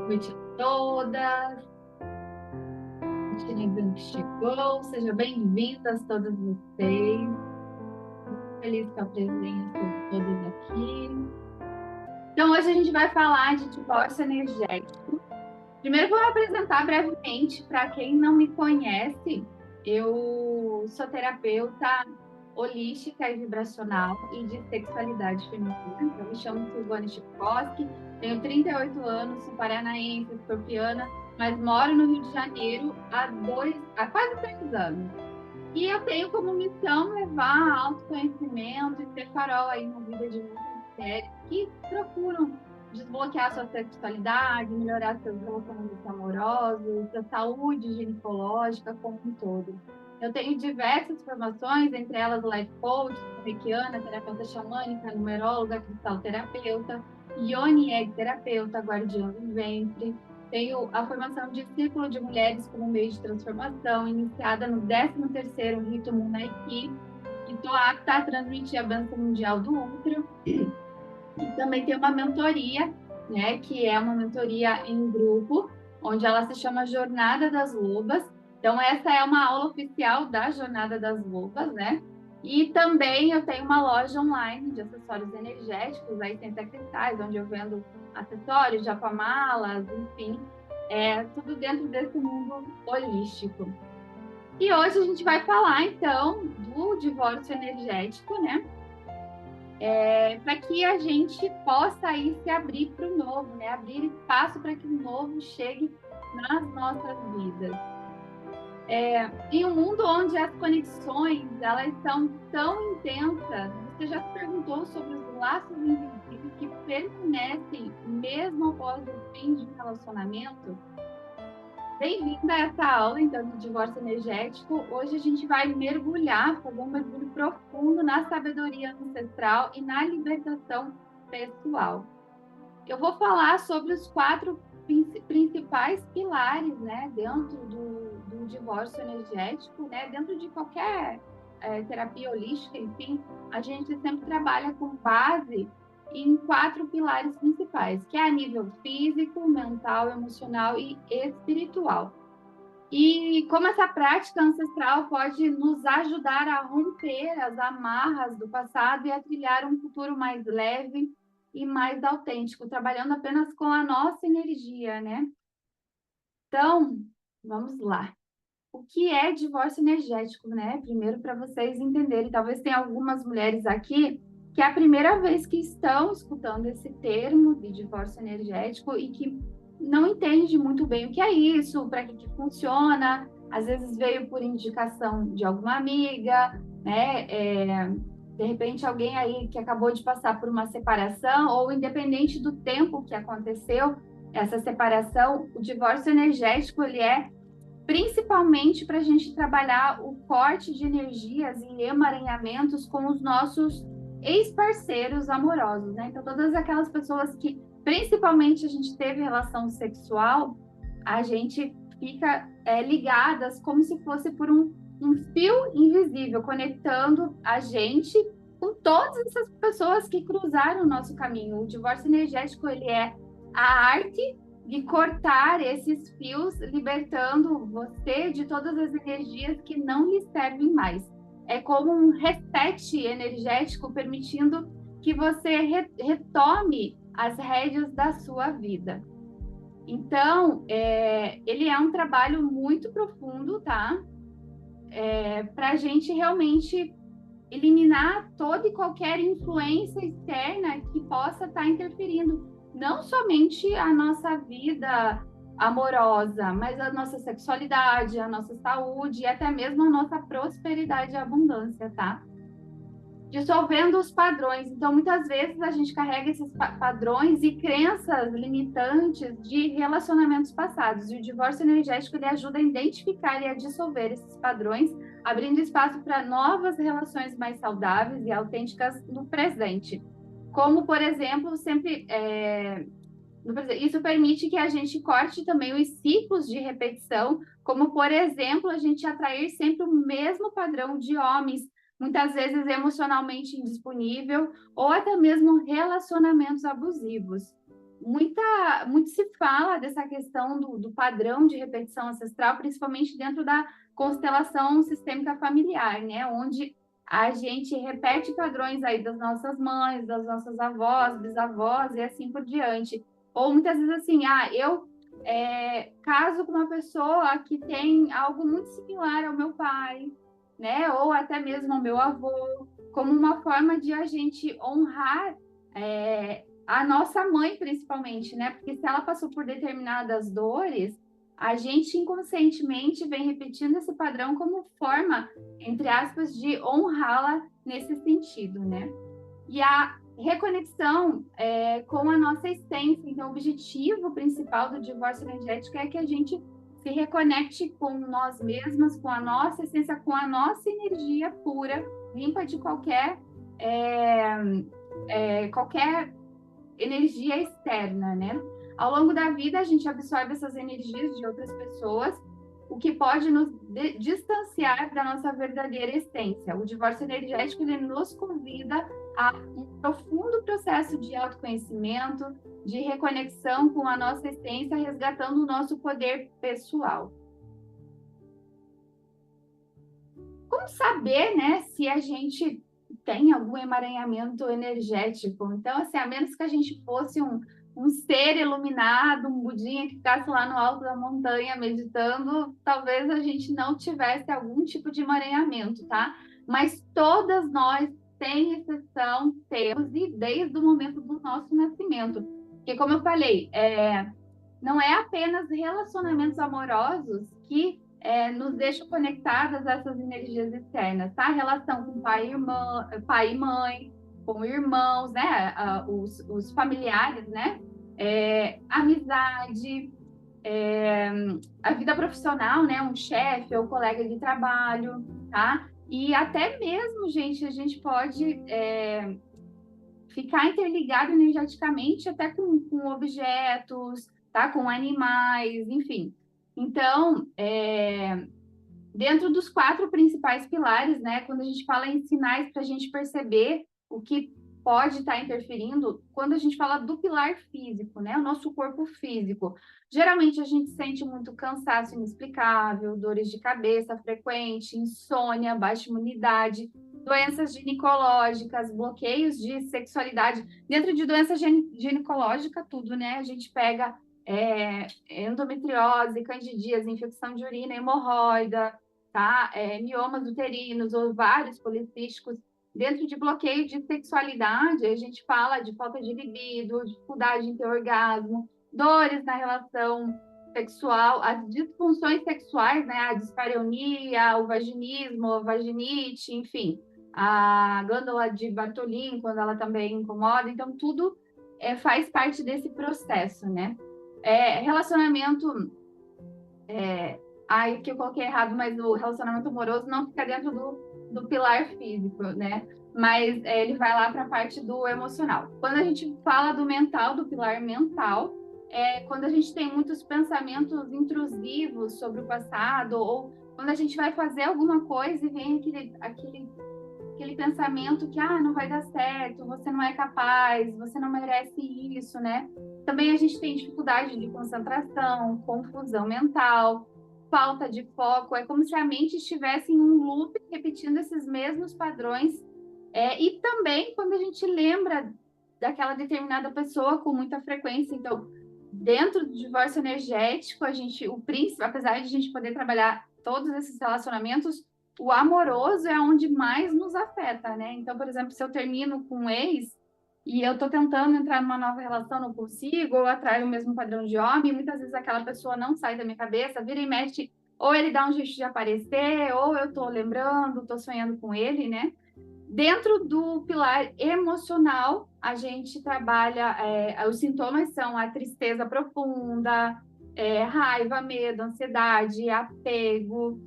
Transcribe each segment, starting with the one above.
Noite a todas. Cristina Branco chegou. Sejam bem-vindas todas vocês. Feliz com a presença de todas aqui. Então, hoje a gente vai falar de divórcio energético. Primeiro, vou me apresentar brevemente para quem não me conhece. Eu sou terapeuta holística e vibracional e de sexualidade feminina. Eu me chamo Silvana Chipkowski, tenho 38 anos, sou paranaense, escorpiana, mas moro no Rio de Janeiro há quase 3 anos. E eu tenho como missão levar autoconhecimento e ser farol aí na vida de muitas mulheres que procuram desbloquear sua sexualidade, melhorar seus relacionamentos amorosos, a saúde ginecológica como um todo. Eu tenho diversas formações, entre elas life coach, reikiana, terapeuta xamânica, numeróloga, cristalterapeuta, yoni egg terapeuta, guardiã do ventre. Tenho a formação de Círculo de Mulheres como meio de transformação, iniciada no 13º Rito Munaiki, e estou apta a transmitir a bênção mundial do útero. E também tem uma mentoria, né, que é uma mentoria em grupo, onde ela se chama Jornada das Lobas. Então, essa é uma aula oficial da Jornada das Lobas, né? E também eu tenho uma loja online de acessórios energéticos, aí tem cristais, onde eu vendo acessórios, japamalas, enfim, tudo dentro desse mundo holístico. E hoje a gente vai falar, então, do divórcio energético, né? Para que a gente possa aí se abrir para o novo, né? Abrir espaço para que o novo chegue nas nossas vidas. Em um mundo onde as conexões elas são tão intensas, você já se perguntou sobre os laços invisíveis que permanecem mesmo após o fim de um relacionamento? Bem-vinda a essa aula, então, de divórcio energético. Hoje a gente vai mergulhar, fazer um mergulho profundo na sabedoria ancestral e na libertação pessoal. Eu vou falar sobre os 4 principais pilares, né, dentro do divórcio energético, né, dentro de qualquer terapia holística, enfim, a gente sempre trabalha com base em 4 pilares principais, que é a nível físico, mental, emocional e espiritual. E como essa prática ancestral pode nos ajudar a romper as amarras do passado e a trilhar um futuro mais leve e mais autêntico, trabalhando apenas com a nossa energia, né? Então, vamos lá. O que é divórcio energético, né? Primeiro, para vocês entenderem, talvez tenha algumas mulheres aqui que é a primeira vez que estão escutando esse termo de divórcio energético e que não entende muito bem o que é isso, para que funciona. Às vezes veio por indicação de alguma amiga, né? De repente alguém aí que acabou de passar por uma separação, ou independente do tempo que aconteceu essa separação, o divórcio energético ele é principalmente para a gente trabalhar o corte de energias e emaranhamentos com os nossos ex-parceiros amorosos, né? Então, todas aquelas pessoas que, principalmente, a gente teve relação sexual, a gente fica ligadas como se fosse por um fio invisível, conectando a gente com todas essas pessoas que cruzaram o nosso caminho. O divórcio energético, ele é a arte de cortar esses fios, libertando você de todas as energias que não lhe servem mais. É como um reset energético, permitindo que você retome as rédeas da sua vida. Então, ele é um trabalho muito profundo, tá? Para a gente realmente eliminar toda e qualquer influência externa que possa estar interferindo, não somente a nossa vida amorosa, mas a nossa sexualidade, a nossa saúde e até mesmo a nossa prosperidade e abundância, tá? Dissolvendo os padrões. Então, muitas vezes a gente carrega esses padrões e crenças limitantes de relacionamentos passados. E o divórcio energético ele ajuda a identificar e a dissolver esses padrões, abrindo espaço para novas relações mais saudáveis e autênticas no presente. Como, por exemplo, isso permite que a gente corte também os ciclos de repetição, como, por exemplo, a gente atrair sempre o mesmo padrão de homens, muitas vezes emocionalmente indisponível, ou até mesmo relacionamentos abusivos. muito se fala dessa questão do padrão de repetição ancestral, principalmente dentro da constelação sistêmica familiar, né? Onde a gente repete padrões aí das nossas mães, das nossas avós, bisavós e assim por diante. Ou muitas vezes assim, eu caso com uma pessoa que tem algo muito similar ao meu pai, né? Ou até mesmo ao meu avô, como uma forma de a gente honrar a nossa mãe, principalmente, né? Porque se ela passou por determinadas dores, a gente inconscientemente vem repetindo esse padrão como forma, entre aspas, de honrá-la nesse sentido, né? E a reconexão com a nossa essência. Então, o objetivo principal do divórcio energético é que a gente se reconecte com nós mesmas, com a nossa essência, com a nossa energia pura, limpa de qualquer energia externa, né? Ao longo da vida, a gente absorve essas energias de outras pessoas, o que pode nos distanciar da nossa verdadeira essência. O divórcio energético ele nos convida a um profundo processo de autoconhecimento, de reconexão com a nossa essência, resgatando o nosso poder pessoal. Como saber, né, se a gente tem algum emaranhamento energético? Então, assim, a menos que a gente fosse um ser iluminado, um budinha que ficasse lá no alto da montanha meditando, talvez a gente não tivesse algum tipo de emaranhamento, tá? Mas todas nós, sem exceção, temos, e desde o momento do nosso nascimento. Porque, como eu falei, não é apenas relacionamentos amorosos que nos deixam conectadas a essas energias externas, tá? A relação com pai e mãe, com irmãos, né? Os familiares, né? Amizade, a vida profissional, né? Um chefe ou colega de trabalho, tá? E até mesmo, gente, a gente pode ficar interligado energeticamente até com objetos, tá? Com animais, enfim. Então, dentro dos 4 principais pilares, né? Quando a gente fala em sinais para a gente perceber o que pode estar interferindo, quando a gente fala do pilar físico, né? O nosso corpo físico. Geralmente a gente sente muito cansaço inexplicável, dores de cabeça frequente, insônia, baixa imunidade, doenças ginecológicas, bloqueios de sexualidade. Dentro de doença ginecológica, tudo, né? A gente pega endometriose, candidíase, infecção de urina, hemorroida, tá? Miomas uterinos, ovários policísticos. Dentro de bloqueio de sexualidade, a gente fala de falta de libido, dificuldade em ter orgasmo, dores na relação sexual, as disfunções sexuais, né? A dispareunia, o vaginismo, a vaginite, enfim, a glândula de Bartholin, quando ela também incomoda. Então, tudo faz parte desse processo, né? Relacionamento aí que eu coloquei errado, mas o relacionamento amoroso não fica dentro do pilar físico, né? Mas ele vai lá para a parte do emocional. Quando a gente fala do mental, do pilar mental, quando a gente tem muitos pensamentos intrusivos sobre o passado, ou quando a gente vai fazer alguma coisa e vem aquele pensamento que não vai dar certo, você não é capaz, você não merece isso, né? Também a gente tem dificuldade de concentração, confusão mental, falta de foco, é como se a mente estivesse em um loop repetindo esses mesmos padrões. E também quando a gente lembra daquela determinada pessoa com muita frequência. Então, dentro do divórcio energético, o príncipe, apesar de a gente poder trabalhar todos esses relacionamentos, o amoroso é onde mais nos afeta, né? Então, por exemplo, se eu termino com um ex e eu tô tentando entrar numa nova relação, não consigo, ou atraio o mesmo padrão de homem, e muitas vezes aquela pessoa não sai da minha cabeça, vira e mexe, ou ele dá um jeito de aparecer, ou eu tô lembrando, tô sonhando com ele, né? Dentro do pilar emocional, a gente trabalha, os sintomas são a tristeza profunda, raiva, medo, ansiedade, apego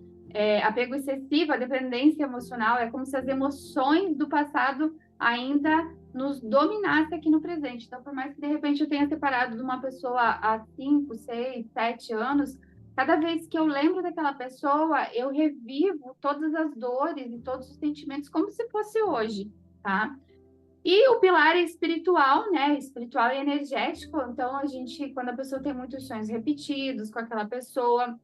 excessivo, a dependência emocional, é como se as emoções do passado ainda nos dominassem aqui no presente. Então, por mais que de repente eu tenha separado de uma pessoa há 5, 6, 7 anos, cada vez que eu lembro daquela pessoa, eu revivo todas as dores e todos os sentimentos como se fosse hoje, tá? E o pilar espiritual, né? Espiritual e energético. Então, quando a pessoa tem muitos sonhos repetidos com aquela pessoa,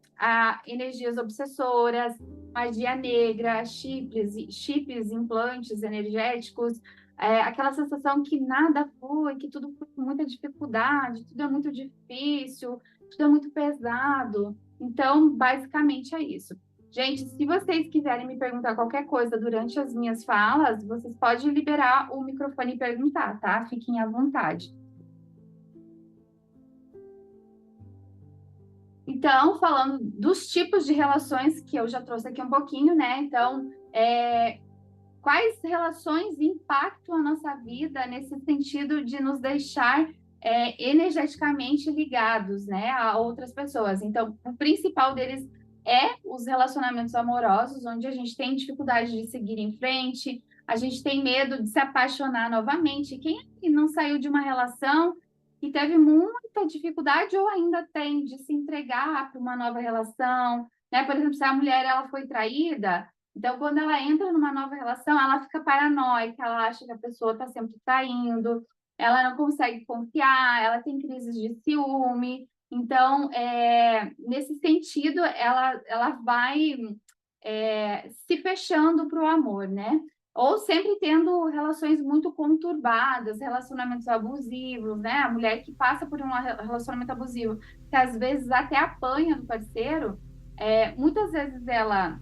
energias obsessoras, magia negra, chips, implantes energéticos, aquela sensação que nada foi, que tudo foi com muita dificuldade, tudo é muito difícil, tudo é muito pesado. Então, basicamente é isso. Gente, se vocês quiserem me perguntar qualquer coisa durante as minhas falas, vocês podem liberar o microfone e perguntar, tá? Fiquem à vontade. Então, falando dos tipos de relações que eu já trouxe aqui um pouquinho, né? Então, quais relações impactam a nossa vida nesse sentido de nos deixar energeticamente ligados, né, a outras pessoas? Então, o principal deles é os relacionamentos amorosos, onde a gente tem dificuldade de seguir em frente, a gente tem medo de se apaixonar novamente. Quem não saiu de uma relação e teve muita dificuldade ou ainda tem de se entregar para uma nova relação, né? Por exemplo, se a mulher ela foi traída, então, quando ela entra numa nova relação, ela fica paranoica, ela acha que a pessoa está sempre traindo, ela não consegue confiar, ela tem crises de ciúme. Então, nesse sentido, ela vai se fechando para o amor, né? Ou sempre tendo relações muito conturbadas, relacionamentos abusivos, né? A mulher que passa por um relacionamento abusivo, que às vezes até apanha do parceiro, muitas vezes ela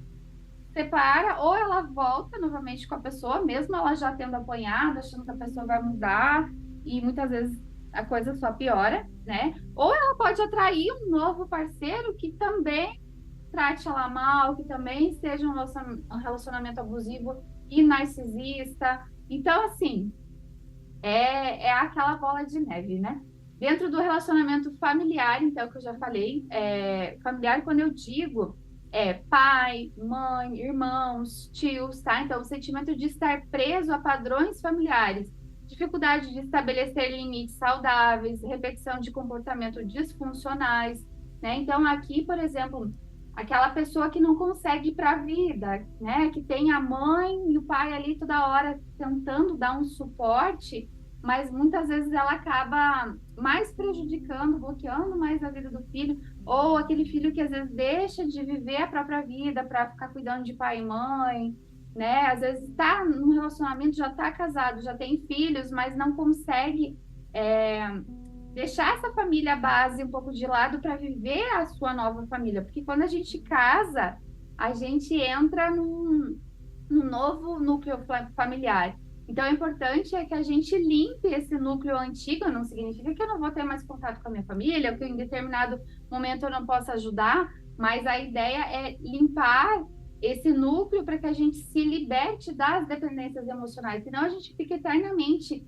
separa ou ela volta novamente com a pessoa, mesmo ela já tendo apanhado, achando que a pessoa vai mudar, e muitas vezes a coisa só piora, né? Ou ela pode atrair um novo parceiro que também trate ela mal, que também seja um relacionamento abusivo e narcisista. Então, assim, é aquela bola de neve, né? Dentro do relacionamento familiar, então, que eu já falei, familiar, quando eu digo pai, mãe, irmãos, tios, tá? Então, o sentimento de estar preso a padrões familiares, dificuldade de estabelecer limites saudáveis, repetição de comportamentos disfuncionais, né? Então, aqui, por exemplo, aquela pessoa que não consegue ir para a vida, né? Que tem a mãe e o pai ali toda hora tentando dar um suporte, mas muitas vezes ela acaba mais prejudicando, bloqueando mais a vida do filho, ou aquele filho que às vezes deixa de viver a própria vida para ficar cuidando de pai e mãe, né? Às vezes está num relacionamento, já está casado, já tem filhos, mas não consegue deixar essa família base um pouco de lado para viver a sua nova família. Porque quando a gente casa, a gente entra num novo núcleo familiar. Então, é importante que a gente limpe esse núcleo antigo, não significa que eu não vou ter mais contato com a minha família, ou que em determinado momento eu não possa ajudar, mas a ideia é limpar esse núcleo para que a gente se liberte das dependências emocionais, senão a gente fica eternamente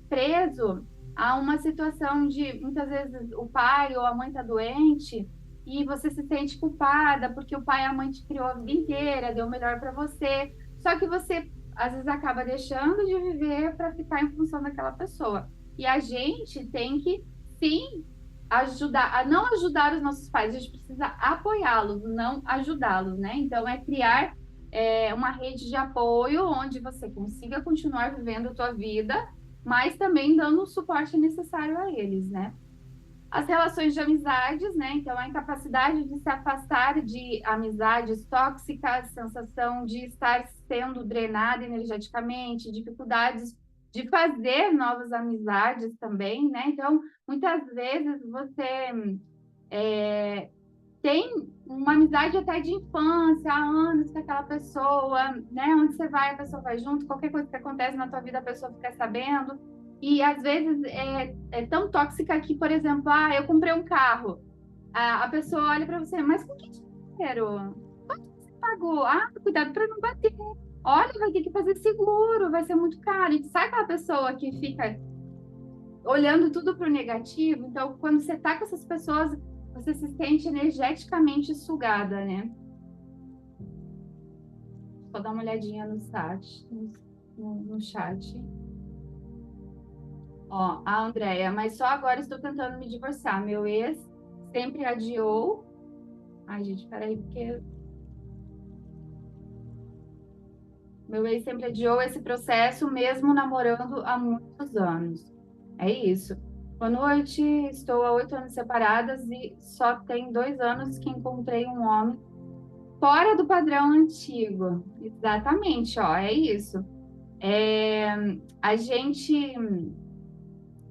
preso a uma situação de, muitas vezes, o pai ou a mãe está doente, e você se sente culpada porque o pai e a mãe te criou a vida inteira, deu o melhor para você. Só que você, às vezes, acaba deixando de viver para ficar em função daquela pessoa. E a gente tem que, sim, não ajudar os nossos pais, a gente precisa apoiá-los, não ajudá-los, né? Então, é criar uma rede de apoio onde você consiga continuar vivendo a tua vida, mas também dando o suporte necessário a eles, né? As relações de amizades, né? Então, a incapacidade de se afastar de amizades tóxicas, sensação de estar sendo drenada energeticamente, dificuldades de fazer novas amizades também, né? Então, muitas vezes você tem uma amizade até de infância, há anos com aquela pessoa, né? Onde você vai, a pessoa vai junto, qualquer coisa que acontece na tua vida, a pessoa fica sabendo. E às vezes é tão tóxica que, por exemplo, eu comprei um carro. A pessoa olha para você, mas com que dinheiro? Quanto você pagou? Cuidado para não bater. Olha, vai ter que fazer seguro, vai ser muito caro. E sabe aquela pessoa que fica olhando tudo para o negativo? Então, quando você tá com essas pessoas, você se sente energeticamente sugada, né? Vou dar uma olhadinha no chat, no chat. Ó, a Andrea, mas só agora estou tentando me divorciar. Meu ex sempre adiou. Ai, gente, peraí, porque Meu ex sempre adiou esse processo, mesmo namorando há muitos anos. É isso. Boa noite, estou há 8 anos separadas e só tem 2 anos que encontrei um homem fora do padrão antigo. Exatamente, ó, é isso. A gente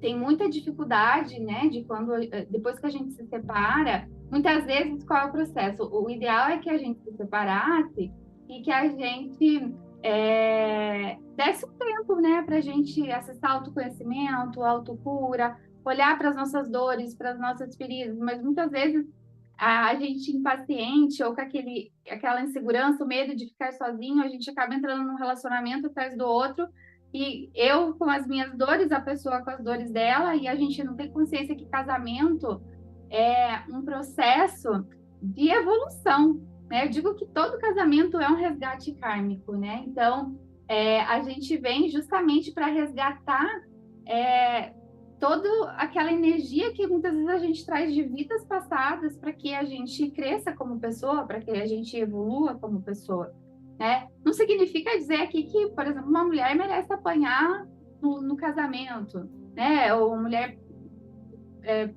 tem muita dificuldade, né, de quando, depois que a gente se separa, muitas vezes qual é o processo? O ideal é que a gente se separasse e que a gente desse um tempo, né, para a gente acessar autoconhecimento, autocura, olhar para as nossas dores, para as nossas feridas, mas muitas vezes a gente impaciente ou com aquela insegurança, o medo de ficar sozinho, a gente acaba entrando num relacionamento atrás do outro e eu com as minhas dores, a pessoa com as dores dela, e a gente não tem consciência que casamento é um processo de evolução, né? Eu digo que todo casamento é um resgate kármico, né? Então, a gente vem justamente para resgatar é, toda aquela energia que muitas vezes a gente traz de vidas passadas para que a gente cresça como pessoa, para que a gente evolua como pessoa, né? Não significa dizer aqui que, por exemplo, uma mulher merece apanhar no casamento, né? Ou uma mulher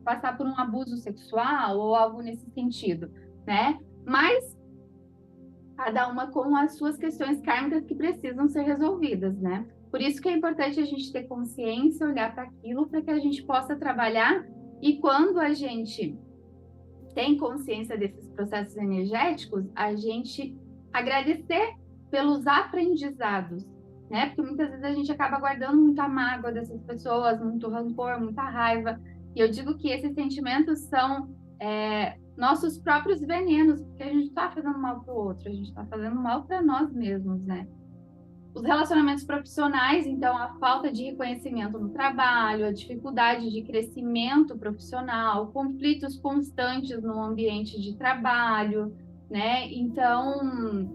passar por um abuso sexual ou algo nesse sentido, né? Mas cada uma com as suas questões kármicas que precisam ser resolvidas, né? Por isso que é importante a gente ter consciência, olhar para aquilo, para que a gente possa trabalhar. E quando a gente tem consciência desses processos energéticos, a gente agradecer pelos aprendizados, né? Porque muitas vezes a gente acaba guardando muita mágoa dessas pessoas, muito rancor, muita raiva. E eu digo que esses sentimentos são nossos próprios venenos, porque a gente está fazendo mal para o outro, a gente está fazendo mal para nós mesmos, né? Os relacionamentos profissionais, então, a falta de reconhecimento no trabalho, a dificuldade de crescimento profissional, conflitos constantes no ambiente de trabalho, né? Então,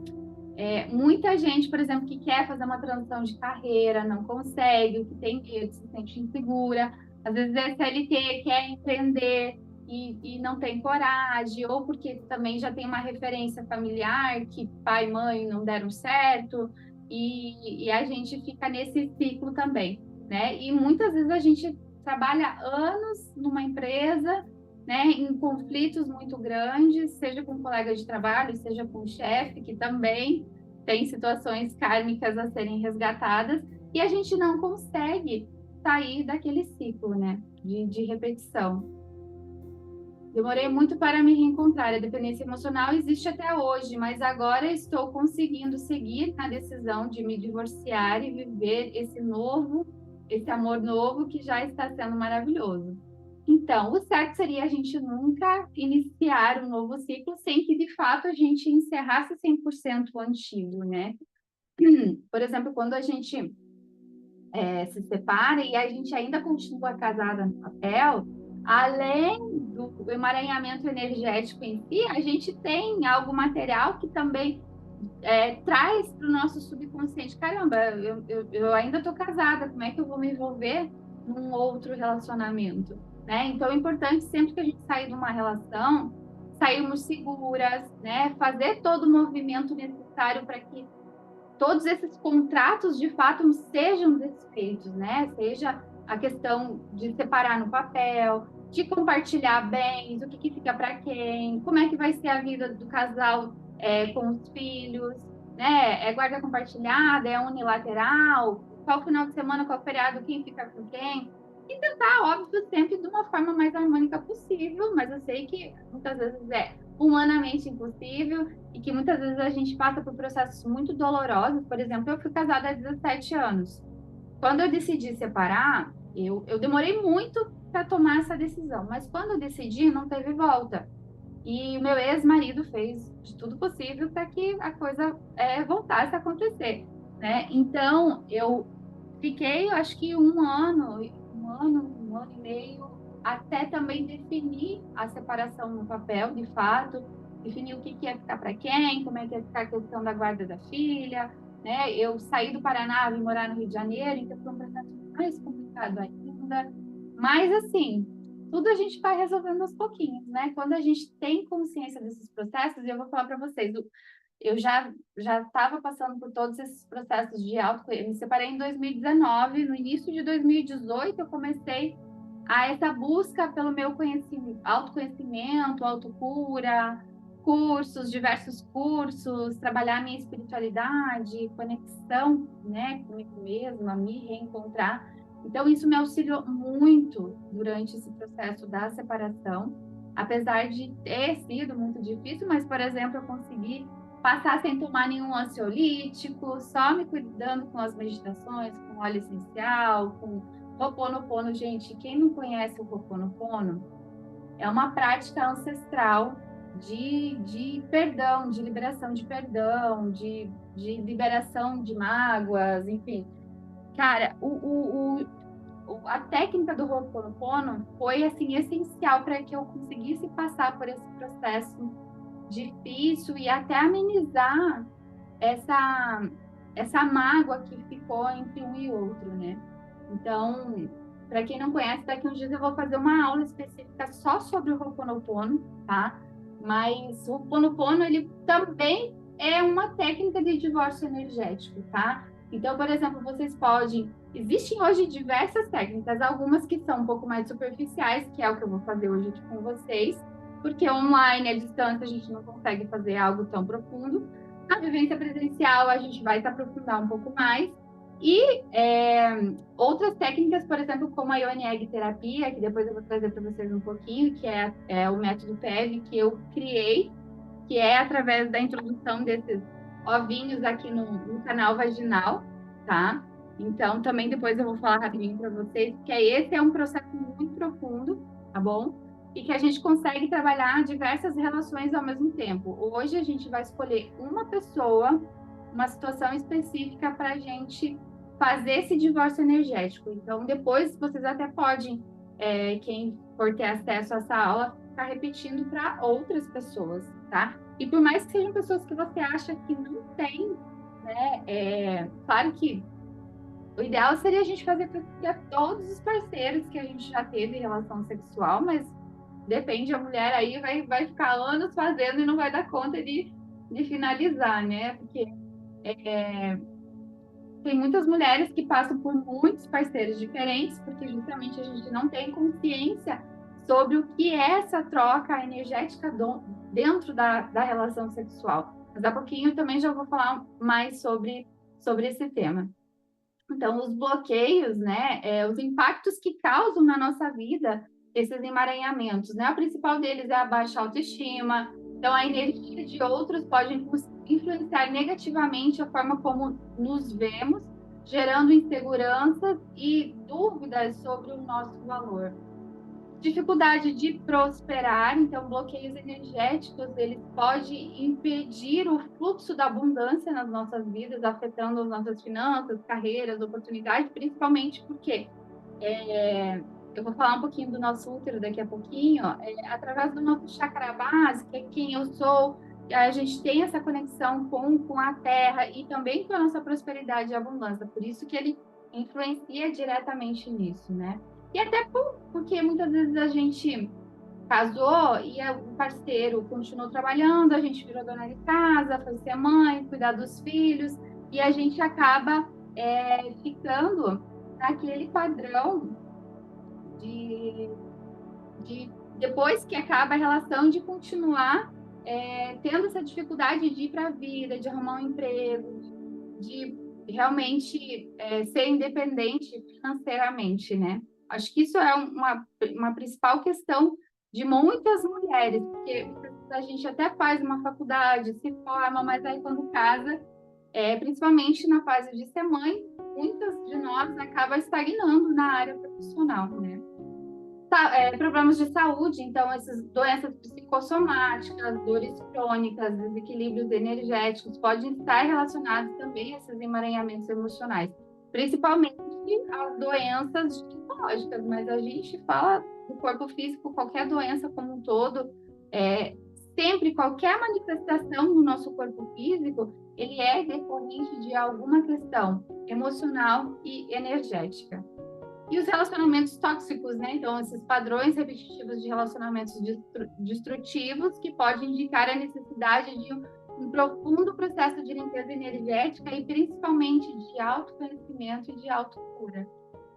muita gente, por exemplo, que quer fazer uma transição de carreira, não consegue, o que tem medo, se sente insegura, às vezes é CLT, quer empreender e não tem coragem, ou porque também já tem uma referência familiar que pai e mãe não deram certo, e a gente fica nesse ciclo também, né? E muitas vezes a gente trabalha anos numa empresa, né, em conflitos muito grandes, seja com um colega de trabalho, seja com o chefe, que também tem situações kármicas a serem resgatadas, e a gente não consegue sair daquele ciclo, né, de repetição. Demorei muito para me reencontrar. A dependência emocional existe até hoje, mas agora estou conseguindo seguir na decisão de me divorciar e viver esse amor novo que já está sendo maravilhoso. Então, o certo seria a gente nunca iniciar um novo ciclo sem que, de fato, a gente encerrasse 100% o antigo, né? Por exemplo, quando a gente se separa e a gente ainda continua casada no papel, além do emaranhamento energético em si, a gente tem algo material que também traz para o nosso subconsciente. Caramba, eu ainda estou casada, como é que eu vou me envolver num outro relacionamento? Né? Então, é importante sempre que a gente sair de uma relação, sairmos seguras, né? Fazer todo o movimento necessário para que todos esses contratos de fato sejam desfeitos, né? Seja a questão de separar no papel, de compartilhar bens, o que fica para quem, como é que vai ser a vida do casal com os filhos, né? É guarda compartilhada, é unilateral, qual final de semana, qual feriado, quem fica com quem. E tentar, óbvio, sempre de uma forma mais harmônica possível, mas eu sei que muitas vezes é humanamente impossível e que muitas vezes a gente passa por processos muito dolorosos. Por exemplo, eu fui casada há 17 anos. Quando eu decidi separar, eu demorei muito para tomar essa decisão, mas quando eu decidi, não teve volta. E o meu ex-marido fez de tudo possível para que a coisa voltasse a acontecer, né? Então, eu fiquei, acho que um ano e meio, até também definir a separação no papel, de fato, definir o que ia ficar para quem, como é que ia ficar a questão da guarda da filha, né? Eu saí do Paraná, vim morar no Rio de Janeiro, então foi um processo mais complicado ainda. Mas, assim, tudo a gente vai resolvendo aos pouquinhos, né? Quando a gente tem consciência desses processos, e eu vou falar para vocês, eu já estava passando por todos esses processos de autoconhecimento. Me separei em 2019, no início de 2018 eu comecei a essa busca pelo meu conhecimento, autoconhecimento, autocura, cursos, diversos cursos, trabalhar minha espiritualidade, conexão, né, comigo mesma, me reencontrar. Então isso me auxiliou muito durante esse processo da separação, apesar de ter sido muito difícil, mas, por exemplo, eu consegui passar sem tomar nenhum ansiolítico, só me cuidando com as meditações, com óleo essencial, com Ho'oponopono. Gente, quem não conhece o Ho'oponopono, é uma prática ancestral de perdão, de liberação de perdão, de liberação de mágoas, enfim. Cara, a técnica do Ho'oponopono foi, assim, essencial para que eu conseguisse passar por esse processo difícil e até amenizar essa mágoa que ficou entre um e outro, né? Então, para quem não conhece, daqui uns dias eu vou fazer uma aula específica só sobre o Ho'oponopono, tá? Mas o Ho'oponopono, ele também é uma técnica de divórcio energético, tá? Então, por exemplo, vocês podem... Existem hoje diversas técnicas, algumas que são um pouco mais superficiais, que é o que eu vou fazer hoje aqui com vocês, porque online, à distância, a gente não consegue fazer algo tão profundo. A vivência presencial, a gente vai se aprofundar um pouco mais. E outras técnicas, por exemplo, como a Yoni Egg terapia, que depois eu vou trazer para vocês um pouquinho, que é o método PEV que eu criei, que é através da introdução desses ovinhos aqui no canal vaginal, tá? Então, também depois eu vou falar rapidinho para vocês, que esse é um processo muito profundo, tá bom? E que a gente consegue trabalhar diversas relações ao mesmo tempo. Hoje a gente vai escolher uma pessoa, uma situação específica para a gente fazer esse divórcio energético. Então, depois vocês até podem, quem for ter acesso a essa aula, ficar repetindo para outras pessoas, tá? E por mais que sejam pessoas que você acha que não tem, né? Claro que o ideal seria a gente fazer para todos os parceiros que a gente já teve relação sexual, mas depende, a mulher aí vai ficar anos fazendo e não vai dar conta de finalizar, né? Porque tem muitas mulheres que passam por muitos parceiros diferentes, porque justamente a gente não tem consciência sobre o que é essa troca energética dentro da relação sexual. Mas daqui a pouquinho eu também já vou falar mais sobre esse tema. Então, os bloqueios, né, os impactos que causam na nossa vida esses emaranhamentos, né? O principal deles é a baixa autoestima. Então, a energia de outros pode influenciar negativamente a forma como nos vemos, gerando inseguranças e dúvidas sobre o nosso valor. Dificuldade de prosperar, então bloqueios energéticos, eles podem impedir o fluxo da abundância nas nossas vidas, afetando as nossas finanças, carreiras, oportunidades, principalmente porque eu vou falar um pouquinho do nosso útero daqui a pouquinho, através do nosso chakra base, que é quem eu sou, a gente tem essa conexão com a terra e também com a nossa prosperidade e abundância, por isso que ele influencia diretamente nisso, né? E até porque muitas vezes a gente casou e o parceiro continuou trabalhando, a gente virou dona de casa, foi ser mãe, cuidar dos filhos, e a gente acaba ficando naquele padrão de depois que acaba a relação, de continuar tendo essa dificuldade de ir para a vida, de arrumar um emprego, de realmente ser independente financeiramente, né? Acho que isso é uma principal questão de muitas mulheres, porque a gente até faz uma faculdade, se forma, mas aí quando casa, principalmente na fase de ser mãe, muitas de nós acabam estagnando na área profissional, né? Problemas de saúde, então essas doenças psicossomáticas, dores crônicas, desequilíbrios energéticos podem estar relacionados também a esses emaranhamentos emocionais, principalmente as doenças ginecológicas, mas a gente fala do corpo físico, qualquer doença como um todo, sempre qualquer manifestação no nosso corpo físico, ele é decorrente de alguma questão emocional e energética. E os relacionamentos tóxicos, né? Então, esses padrões repetitivos de relacionamentos destrutivos que podem indicar a necessidade de um profundo processo de limpeza energética e principalmente de autoconhecimento e de autocura.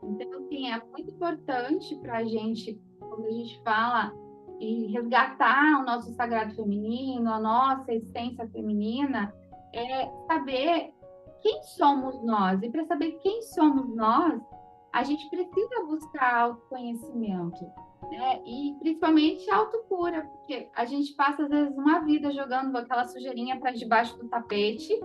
Então, assim, é muito importante para a gente, quando a gente fala em resgatar o nosso sagrado feminino, a nossa essência feminina, é saber quem somos nós. E para saber quem somos nós, a gente precisa buscar autoconhecimento, né? E principalmente autocura, porque a gente passa, às vezes, uma vida jogando aquela sujeirinha para debaixo do tapete,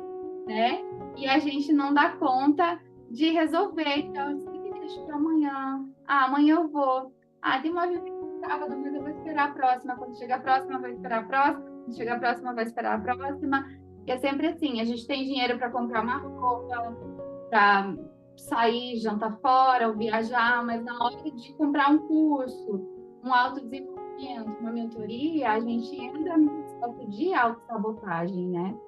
né? E a gente não dá conta de resolver. Então, deixa para amanhã. Ah, amanhã eu vou. Ah, tem uma visita no sábado, mas eu vou esperar a próxima. Quando chegar a próxima, eu vou esperar a próxima. Quando chegar a próxima, eu vou esperar a próxima. E é sempre assim: a gente tem dinheiro para comprar uma roupa, para sair, jantar fora ou viajar, mas na hora de comprar um curso, um autodesenvolvimento, uma mentoria, a gente entra no processo de autossabotagem, né?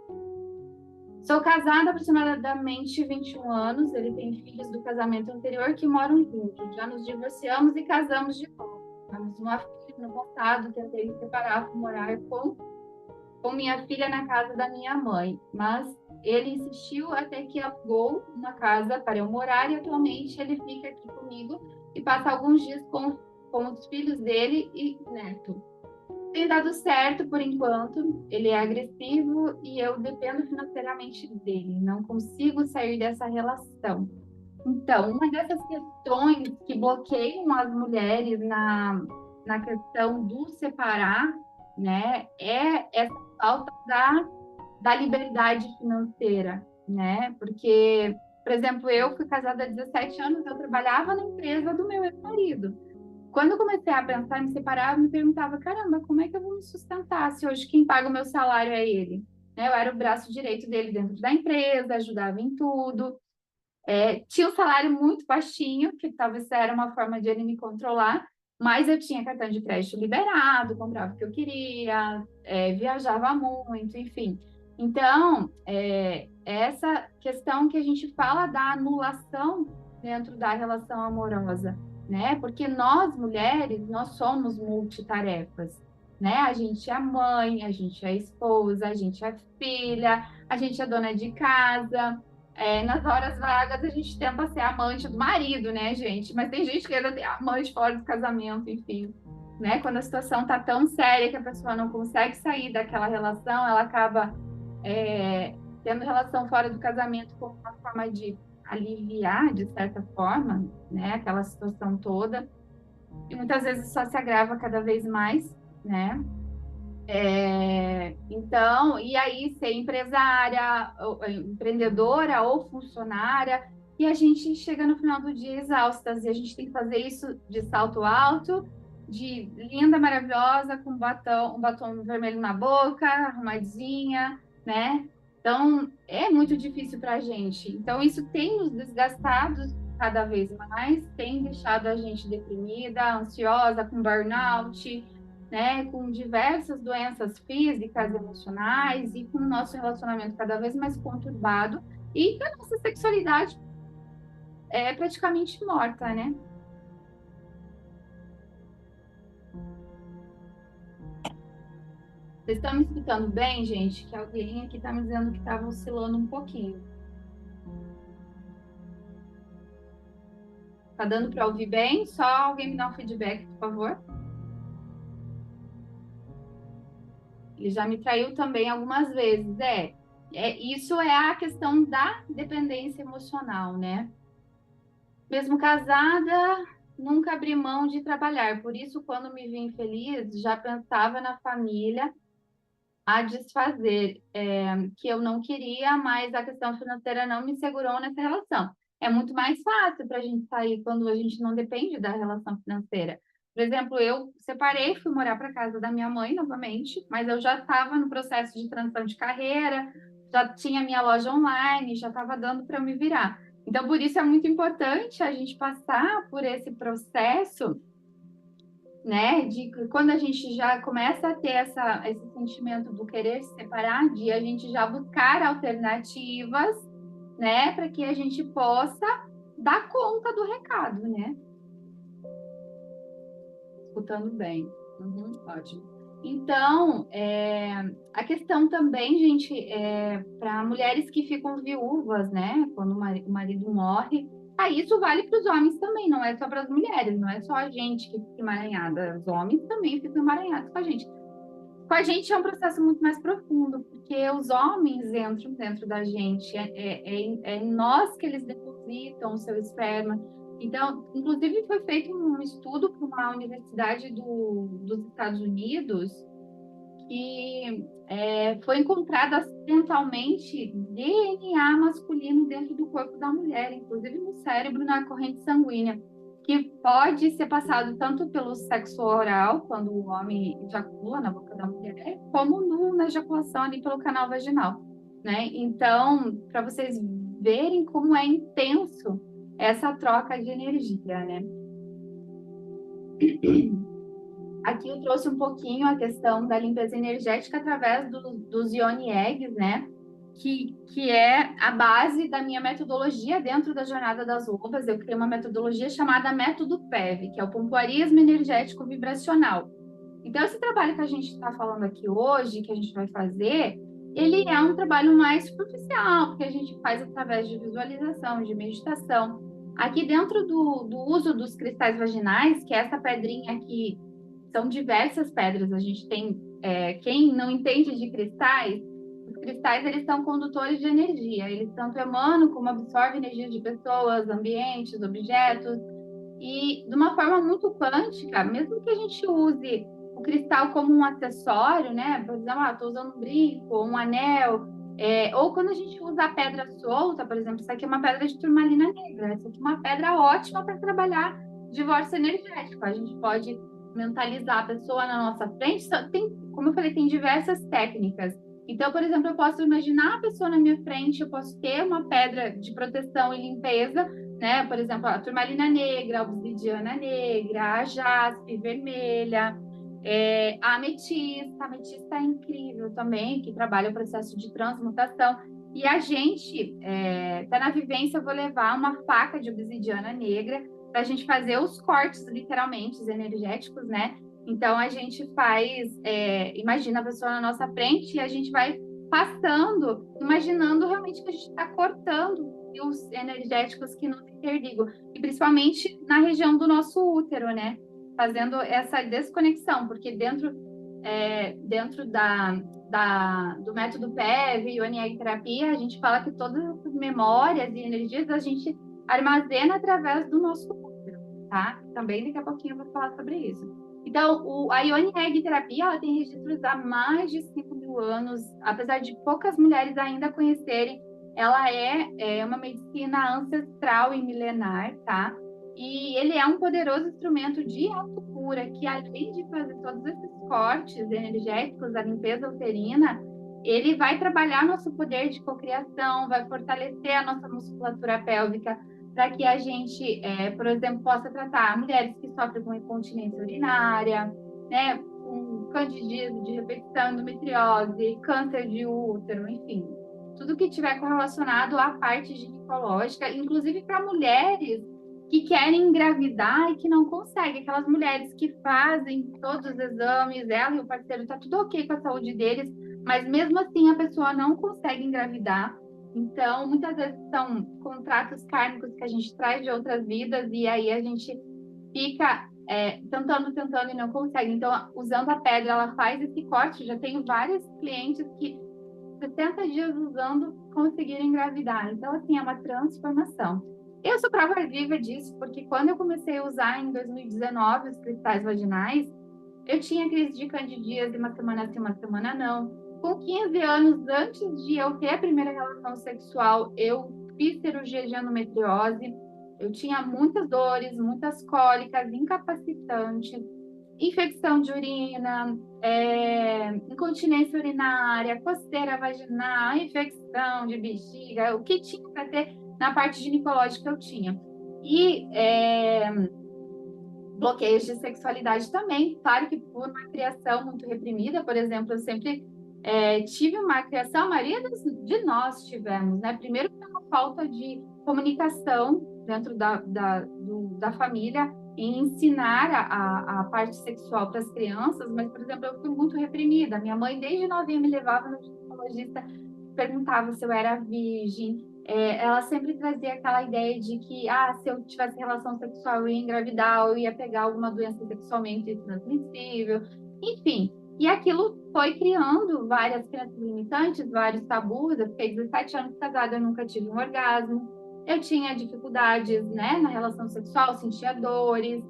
Sou casada há aproximadamente 21 anos. Ele tem filhos do casamento anterior que moram juntos. Já nos divorciamos e casamos de novo. Temos uma filha no passado, tentei me separar, fui morar com minha filha na casa da minha mãe. Mas ele insistiu até que alugou uma casa para eu morar e atualmente ele fica aqui comigo e passa alguns dias com os filhos dele e neto. Tem dado certo por enquanto, ele é agressivo e eu dependo financeiramente dele, não consigo sair dessa relação. Então, uma dessas questões que bloqueiam as mulheres na questão do separar, né, é essa falta da liberdade financeira, né? Porque, por exemplo, eu fui casada há 17 anos, eu trabalhava na empresa do meu ex-marido. Quando eu comecei a pensar em me separar, eu me perguntava, caramba, como é que eu vou me sustentar se hoje quem paga o meu salário é ele? Né? Eu era o braço direito dele dentro da empresa, ajudava em tudo. Tinha um salário muito baixinho, que talvez era uma forma de ele me controlar, mas eu tinha cartão de crédito liberado, comprava o que eu queria, viajava muito, enfim. Então, essa questão que a gente fala da anulação dentro da relação amorosa, né? Porque nós, mulheres, nós somos multitarefas, né? A gente é mãe, a gente é esposa, a gente é filha, a gente é dona de casa. Nas horas vagas a gente tenta ser amante do marido, né, gente? Mas tem gente que ainda tem amante fora do casamento, enfim. Né? Quando a situação tá tão séria que a pessoa não consegue sair daquela relação, ela acaba tendo relação fora do casamento como uma forma de aliviar, de certa forma, né, aquela situação toda. E muitas vezes só se agrava cada vez mais, né? Então, e aí ser empresária, empreendedora ou funcionária, e a gente chega no final do dia exaustas, e a gente tem que fazer isso de salto alto, de linda, maravilhosa, com um batom vermelho na boca, arrumadinha, né? Então, é muito difícil para a gente. Então, isso tem nos desgastado cada vez mais, tem deixado a gente deprimida, ansiosa, com burnout, né, com diversas doenças físicas, emocionais e com o nosso relacionamento cada vez mais conturbado e a nossa sexualidade é praticamente morta, né? Vocês estão me escutando bem, gente? Que alguém aqui está me dizendo que estava oscilando um pouquinho. Tá dando para ouvir bem? Só alguém me dá um feedback, por favor. Ele já me traiu também algumas vezes. Isso é a questão da dependência emocional, né? Mesmo casada, nunca abri mão de trabalhar. Por isso, quando me vi infeliz, já pensava na família a desfazer, que eu não queria, mas a questão financeira não me segurou nessa relação. É muito mais fácil para a gente sair quando a gente não depende da relação financeira. Por exemplo, eu separei, fui morar para casa da minha mãe novamente, mas eu já estava no processo de transição de carreira, já tinha minha loja online, já estava dando para eu me virar. Então, por isso é muito importante a gente passar por esse processo, né? De quando a gente já começa a ter esse sentimento do querer se separar, de a gente já buscar alternativas, né? Para que a gente possa dar conta do recado, né? Escutando bem. Uhum, ótimo. Então, a questão também, gente, para mulheres que ficam viúvas, né, quando o marido morre, isso vale para os homens também, não é só para as mulheres, não é só a gente que fica emaranhada, os homens também ficam emaranhados com a gente. Com a gente é um processo muito mais profundo, porque os homens entram dentro da gente, é em nós que eles depositam o seu esperma. Então, inclusive, foi feito um estudo por uma universidade dos Estados Unidos que foi encontrado acidentalmente DNA masculino dentro do corpo da mulher, inclusive no cérebro, na corrente sanguínea, que pode ser passado tanto pelo sexo oral, quando o homem ejacula na boca da mulher, como na ejaculação ali pelo canal vaginal, né? Então, para vocês verem como é intenso essa troca de energia, né? Aqui eu trouxe um pouquinho a questão da limpeza energética através dos Yoni Eggs, né? Que é a base da minha metodologia dentro da Jornada das Lobas. Eu criei uma metodologia chamada Método PEV, que é o Pompoarismo Energético Vibracional. Então, esse trabalho que a gente está falando aqui hoje, que a gente vai fazer, ele é um trabalho mais superficial, porque a gente faz através de visualização, de meditação. Aqui dentro do uso dos cristais vaginais, que é essa pedrinha aqui, são diversas pedras. A gente tem, quem não entende de cristais, os cristais eles são condutores de energia. Eles tanto emanam como absorvem energia de pessoas, ambientes, objetos. E de uma forma muito quântica, mesmo que a gente use o cristal como um acessório, né? Por exemplo, estou usando um brinco, um anel, ou quando a gente usa a pedra solta, por exemplo, isso aqui é uma pedra de turmalina negra, essa aqui é uma pedra ótima para trabalhar divórcio energético. A gente pode mentalizar a pessoa na nossa frente. Tem, como eu falei, tem diversas técnicas. Então, por exemplo, eu posso imaginar a pessoa na minha frente, eu posso ter uma pedra de proteção e limpeza, né? Por exemplo, a turmalina negra, a obsidiana negra, a jaspe vermelha, a ametista. A ametista é incrível também, que trabalha o processo de transmutação. E a gente, tá na vivência, eu vou levar uma faca de obsidiana negra para a gente fazer os cortes, literalmente, energéticos, né? Então, a gente faz, imagina a pessoa na nossa frente e a gente vai passando, imaginando realmente que a gente está cortando os energéticos que nos interligam, e principalmente na região do nosso útero, né? Fazendo essa desconexão, porque dentro do método PEV e Onieg terapia, a gente fala que todas as memórias e energias a gente armazena através do nosso útero, tá? Também daqui a pouquinho eu vou falar sobre isso. Então, a Ione Egg terapia, ela tem registros há mais de 5.000 anos, apesar de poucas mulheres ainda conhecerem, ela é uma medicina ancestral e milenar, tá? E ele é um poderoso instrumento de autocura, que além de fazer todos esses cortes energéticos, a limpeza uterina, ele vai trabalhar nosso poder de cocriação, vai fortalecer a nossa musculatura pélvica, para que a gente, por exemplo, possa tratar mulheres que sofrem com incontinência urinária, né, com candidíase de repetição, endometriose, câncer de útero, enfim, tudo que tiver correlacionado à parte ginecológica, inclusive para mulheres que querem engravidar e que não conseguem, aquelas mulheres que fazem todos os exames, ela e o parceiro, tá tudo ok com a saúde deles, mas mesmo assim a pessoa não consegue engravidar. Então, muitas vezes são contratos kármicos que a gente traz de outras vidas e aí a gente fica tentando e não consegue. Então, usando a pedra, ela faz esse corte. Já tenho vários clientes que 60 dias usando conseguiram engravidar. Então, assim, é uma transformação. Eu sou prova viva disso, porque quando eu comecei a usar em 2019 os cristais vaginais, eu tinha crise de candidíase uma semana sim, uma semana não. Com 15 anos, antes de eu ter a primeira relação sexual, eu fiz cirurgia de endometriose. Eu tinha muitas dores, muitas cólicas, incapacitantes, infecção de urina, incontinência urinária, coceira vaginal, infecção de bexiga, o que tinha para ter na parte ginecológica eu tinha. E bloqueios de sexualidade também. Claro que por uma criação muito reprimida, por exemplo, eu sempre tive uma criação, a maioria de nós tivemos, né? Primeiro, uma falta de comunicação dentro da família, em ensinar a parte sexual para as crianças, mas, por exemplo, eu fui muito reprimida. Minha mãe, desde novinha, me levava no ginecologista, perguntava se eu era virgem. Ela sempre trazia aquela ideia de que, se eu tivesse relação sexual, eu ia engravidar, eu ia pegar alguma doença sexualmente transmissível, enfim. E aquilo foi criando várias crenças limitantes, vários tabus. Eu fiquei 17 anos casada, eu nunca tive um orgasmo. Eu tinha dificuldades, né, na relação sexual, sentia dores.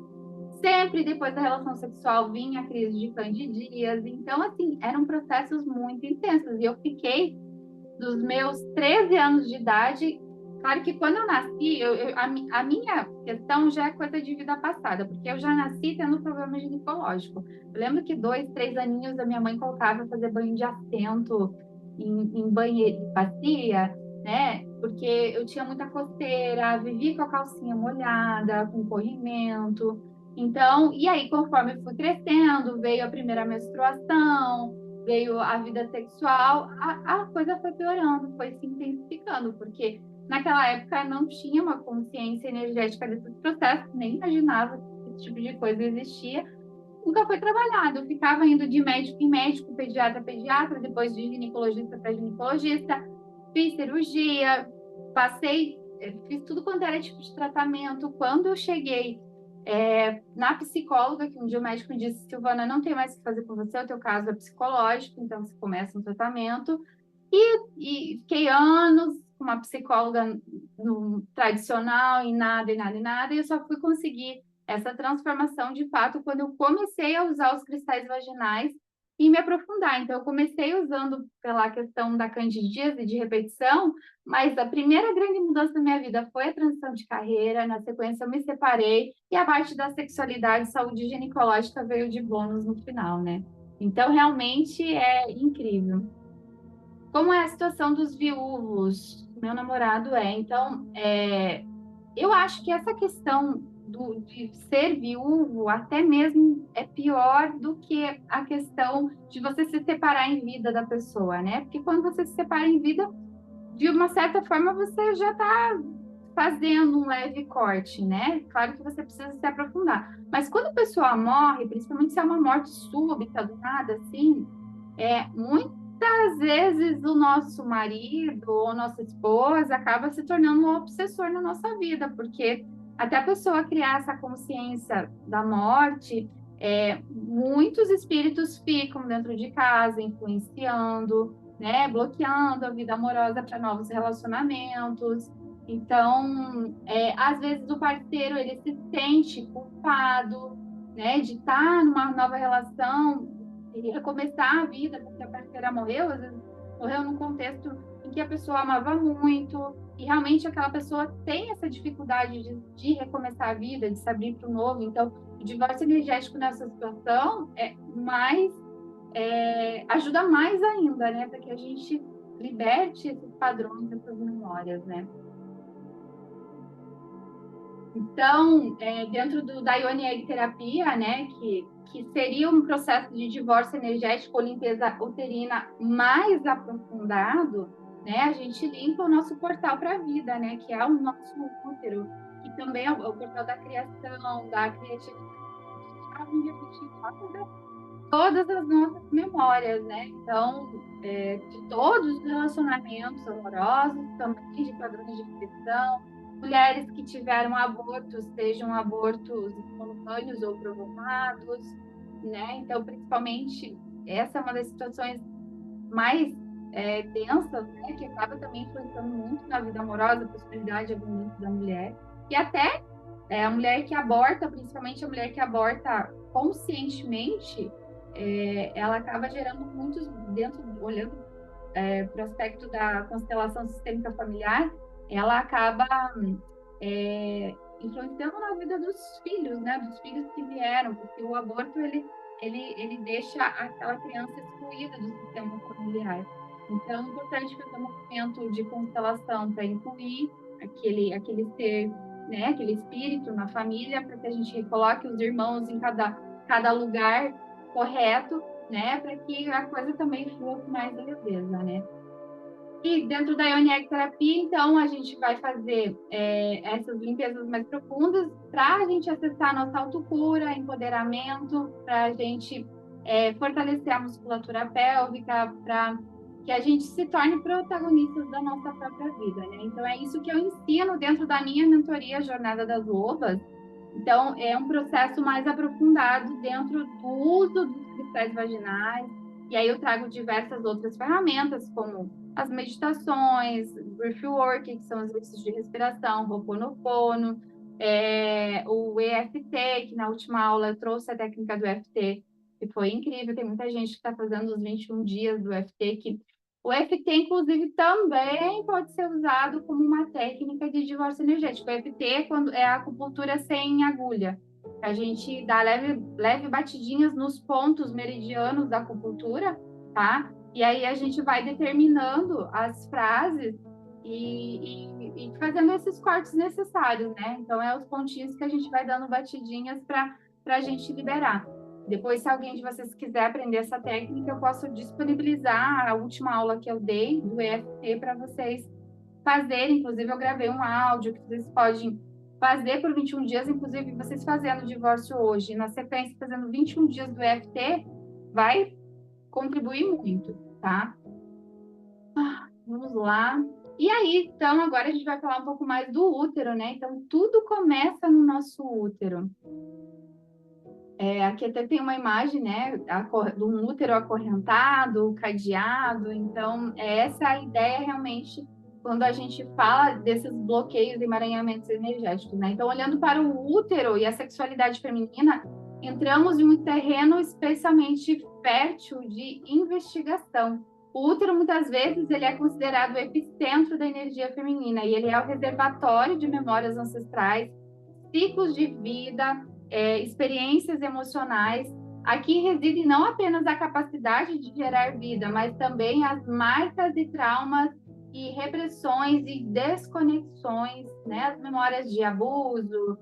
Sempre depois da relação sexual vinha a crise de candidíase. Então, assim, eram processos muito intensos. E eu fiquei dos meus 13 anos de idade. Claro que quando eu nasci, a minha questão já é coisa de vida passada, porque eu já nasci tendo problema ginecológico. Eu lembro que 2, 3 aninhos a minha mãe colocava para fazer banho de assento em banheiro de bacia, né? Porque eu tinha muita coceira, vivia com a calcinha molhada, com corrimento. Então, e aí, conforme eu fui crescendo, veio a primeira menstruação, veio a vida sexual, a coisa foi piorando, foi se intensificando, porque naquela época não tinha uma consciência energética desses processos, nem imaginava que esse tipo de coisa existia. Nunca foi trabalhado, eu ficava indo de médico em médico, pediatra a pediatra, depois de ginecologista para ginecologista, fiz cirurgia, passei, fiz tudo quanto era tipo de tratamento. Quando eu cheguei na psicóloga, que um dia o médico disse, Silvana, não tem mais o que fazer com você, o teu caso é psicológico, então você começa um tratamento. E fiquei anos com uma psicóloga no tradicional, e nada, e nada, e nada, e eu só fui conseguir essa transformação de fato quando eu comecei a usar os cristais vaginais e me aprofundar. Então, eu comecei usando pela questão da candidíase de repetição, mas a primeira grande mudança da minha vida foi a transição de carreira. Na sequência, eu me separei e a parte da sexualidade e saúde ginecológica veio de bônus no final, né? Então, realmente é incrível. Como é a situação dos viúvos? Meu namorado é. Então, eu acho que essa questão de ser viúvo até mesmo é pior do que a questão de você se separar em vida da pessoa, né? Porque quando você se separa em vida, de uma certa forma, você já está fazendo um leve corte, né? Claro que você precisa se aprofundar. Mas quando a pessoa morre, principalmente se é uma morte súbita, do nada, assim, muitas vezes o nosso marido ou nossa esposa acaba se tornando um obsessor na nossa vida, porque até a pessoa criar essa consciência da morte, muitos espíritos ficam dentro de casa, influenciando, né, bloqueando a vida amorosa para novos relacionamentos. Então, às vezes o parceiro ele se sente culpado, né, de estar numa nova relação e recomeçar a vida porque a parceira morreu, às vezes morreu num contexto em que a pessoa amava muito e realmente aquela pessoa tem essa dificuldade de recomeçar a vida, de se abrir para o novo. Então, o divórcio energético nessa situação ajuda mais ainda, né, para que a gente liberte esses padrões, essas memórias, né? Então, dentro da Ionieg terapia, né, que seria um processo de divórcio energético ou limpeza uterina mais aprofundado, né, a gente limpa o nosso portal para a vida, né, que é o nosso útero, que também é o portal da criação, da criatividade, onde a gente guarda todas as nossas memórias, né? Então, de todos os relacionamentos amorosos, também de padrões de depressão, mulheres que tiveram abortos, sejam abortos espontâneos ou provocados, né? Então, principalmente, essa é uma das situações mais densas, né? Que acaba também influenciando muito na vida amorosa, a possibilidade de abundância da mulher. E até a mulher que aborta, principalmente a mulher que aborta conscientemente, ela acaba gerando muitos, olhando para o aspecto da constelação sistêmica familiar, ela acaba influenciando na vida dos filhos, né? Dos filhos que vieram, porque o aborto, ele deixa aquela criança excluída do sistema familiar. Então, é importante fazer um movimento de constelação para incluir aquele ser, né? Aquele espírito na família, para que a gente coloque os irmãos em cada lugar correto, né? Para que a coisa também flua com mais leveza, né? E dentro da Ionic Terapia, então, a gente vai fazer essas limpezas mais profundas para a gente acessar a nossa autocura, empoderamento, para a gente fortalecer a musculatura pélvica, para que a gente se torne protagonistas da nossa própria vida, né? Então, é isso que eu ensino dentro da minha mentoria Jornada das Lobas. Então, é um processo mais aprofundado dentro do uso dos cristais vaginais, e aí eu trago diversas outras ferramentas, como as meditações, breathwork, que são exercícios de respiração, Ho'oponopono, o EFT, que na última aula eu trouxe a técnica do EFT, que foi incrível. Tem muita gente que está fazendo os 21 dias do EFT, que o EFT, inclusive, também pode ser usado como uma técnica de divórcio energético. O EFT é a acupuntura sem agulha. A gente dá leve batidinhas nos pontos meridianos da acupuntura, tá? E aí a gente vai determinando as frases e fazendo esses cortes necessários, né? Então, é os pontinhos que a gente vai dando batidinhas para a gente liberar. Depois, se alguém de vocês quiser aprender essa técnica, eu posso disponibilizar a última aula que eu dei do EFT para vocês fazerem. Inclusive, eu gravei um áudio que vocês podem fazer por 21 dias. Inclusive, vocês fazendo o divórcio hoje, na sequência, fazendo 21 dias do EFT, vai contribuir muito, tá? Vamos lá. E aí, então, agora a gente vai falar um pouco mais do útero, né? Então, tudo começa no nosso útero. Aqui até tem uma imagem, né, de um útero acorrentado, cadeado. Então, essa é a ideia realmente quando a gente fala desses bloqueios e emaranhamentos energéticos, né? Então, olhando para o útero e a sexualidade feminina, entramos em um terreno especialmente fértil de investigação. O útero, muitas vezes, ele é considerado o epicentro da energia feminina e ele é o reservatório de memórias ancestrais, ciclos de vida, experiências emocionais. Aqui reside não apenas a capacidade de gerar vida, mas também as marcas e traumas e repressões e desconexões, né? As memórias de abuso,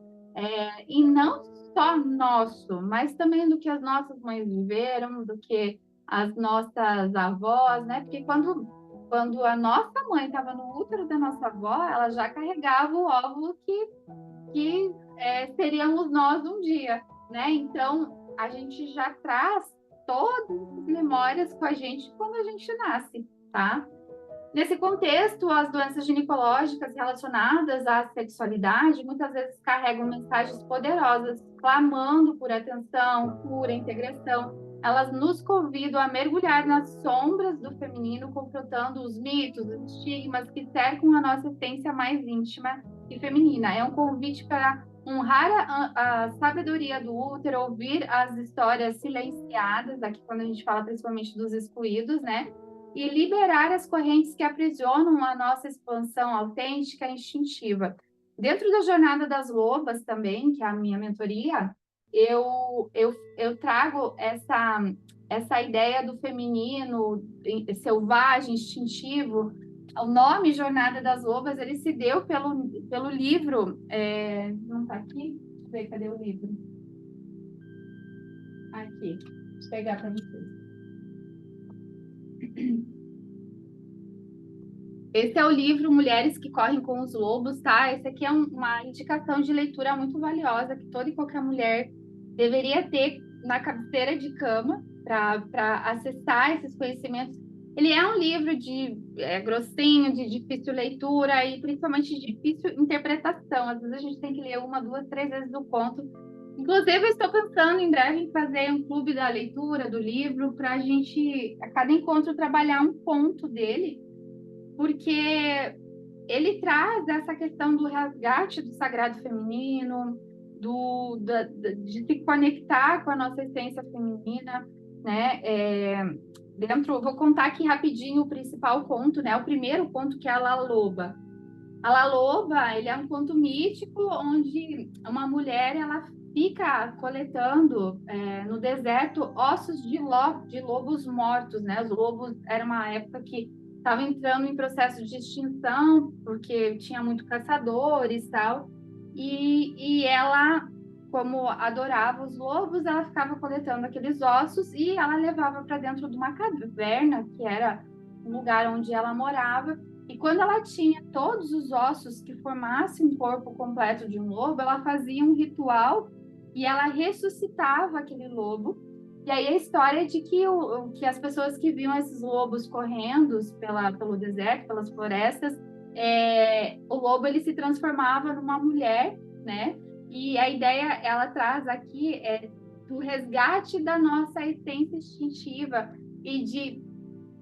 e não só nosso, mas também do que as nossas mães viveram, do que as nossas avós, né? Porque quando a nossa mãe estava no útero da nossa avó, ela já carregava o óvulo que seríamos nós um dia, né? Então, a gente já traz todas as memórias com a gente quando a gente nasce, tá? Nesse contexto, as doenças ginecológicas relacionadas à sexualidade muitas vezes carregam mensagens poderosas, clamando por atenção, cura, integração. Elas nos convidam a mergulhar nas sombras do feminino, confrontando os mitos, os estigmas que cercam a nossa essência mais íntima e feminina. É um convite para honrar a sabedoria do útero, ouvir as histórias silenciadas, aqui quando a gente fala principalmente dos excluídos, né? E liberar as correntes que aprisionam a nossa expansão autêntica e instintiva. Dentro da Jornada das Lobas também, que é a minha mentoria, eu trago essa ideia do feminino selvagem, instintivo. O nome Jornada das Lobas, ele se deu pelo livro, não está aqui? Deixa eu ver, cadê o livro? Aqui, deixa eu pegar para vocês. Esse é o livro Mulheres que Correm com os Lobos, tá? Esse aqui é uma indicação de leitura muito valiosa que toda e qualquer mulher deveria ter na cabeceira de cama para acessar esses conhecimentos. Ele é um livro grossinho, de difícil leitura e principalmente de difícil interpretação. Às vezes a gente tem que ler uma, duas, três vezes o conto. Inclusive, eu estou pensando em breve em fazer um clube da leitura do livro para a gente, a cada encontro, trabalhar um ponto dele, porque ele traz essa questão do resgate do sagrado feminino, de se conectar com a nossa essência feminina, né? Vou contar aqui rapidinho o principal conto, né? O primeiro conto, que é a La Loba. A La Loba, ele é um conto mítico onde uma mulher ela fica coletando no deserto ossos de lobos mortos, né? Os lobos era uma época que estava entrando em processo de extinção porque tinha muito caçadores e tal. E ela, como adorava os lobos, ela ficava coletando aqueles ossos e ela levava para dentro de uma caverna que era lugar onde ela morava, e quando ela tinha todos os ossos que formassem um corpo completo de um lobo, ela fazia um ritual e ela ressuscitava aquele lobo. E aí a história é de que as pessoas que viam esses lobos correndo pelo deserto, pelas florestas, o lobo ele se transformava numa mulher, né? E a ideia ela traz aqui do resgate da nossa essência instintiva e de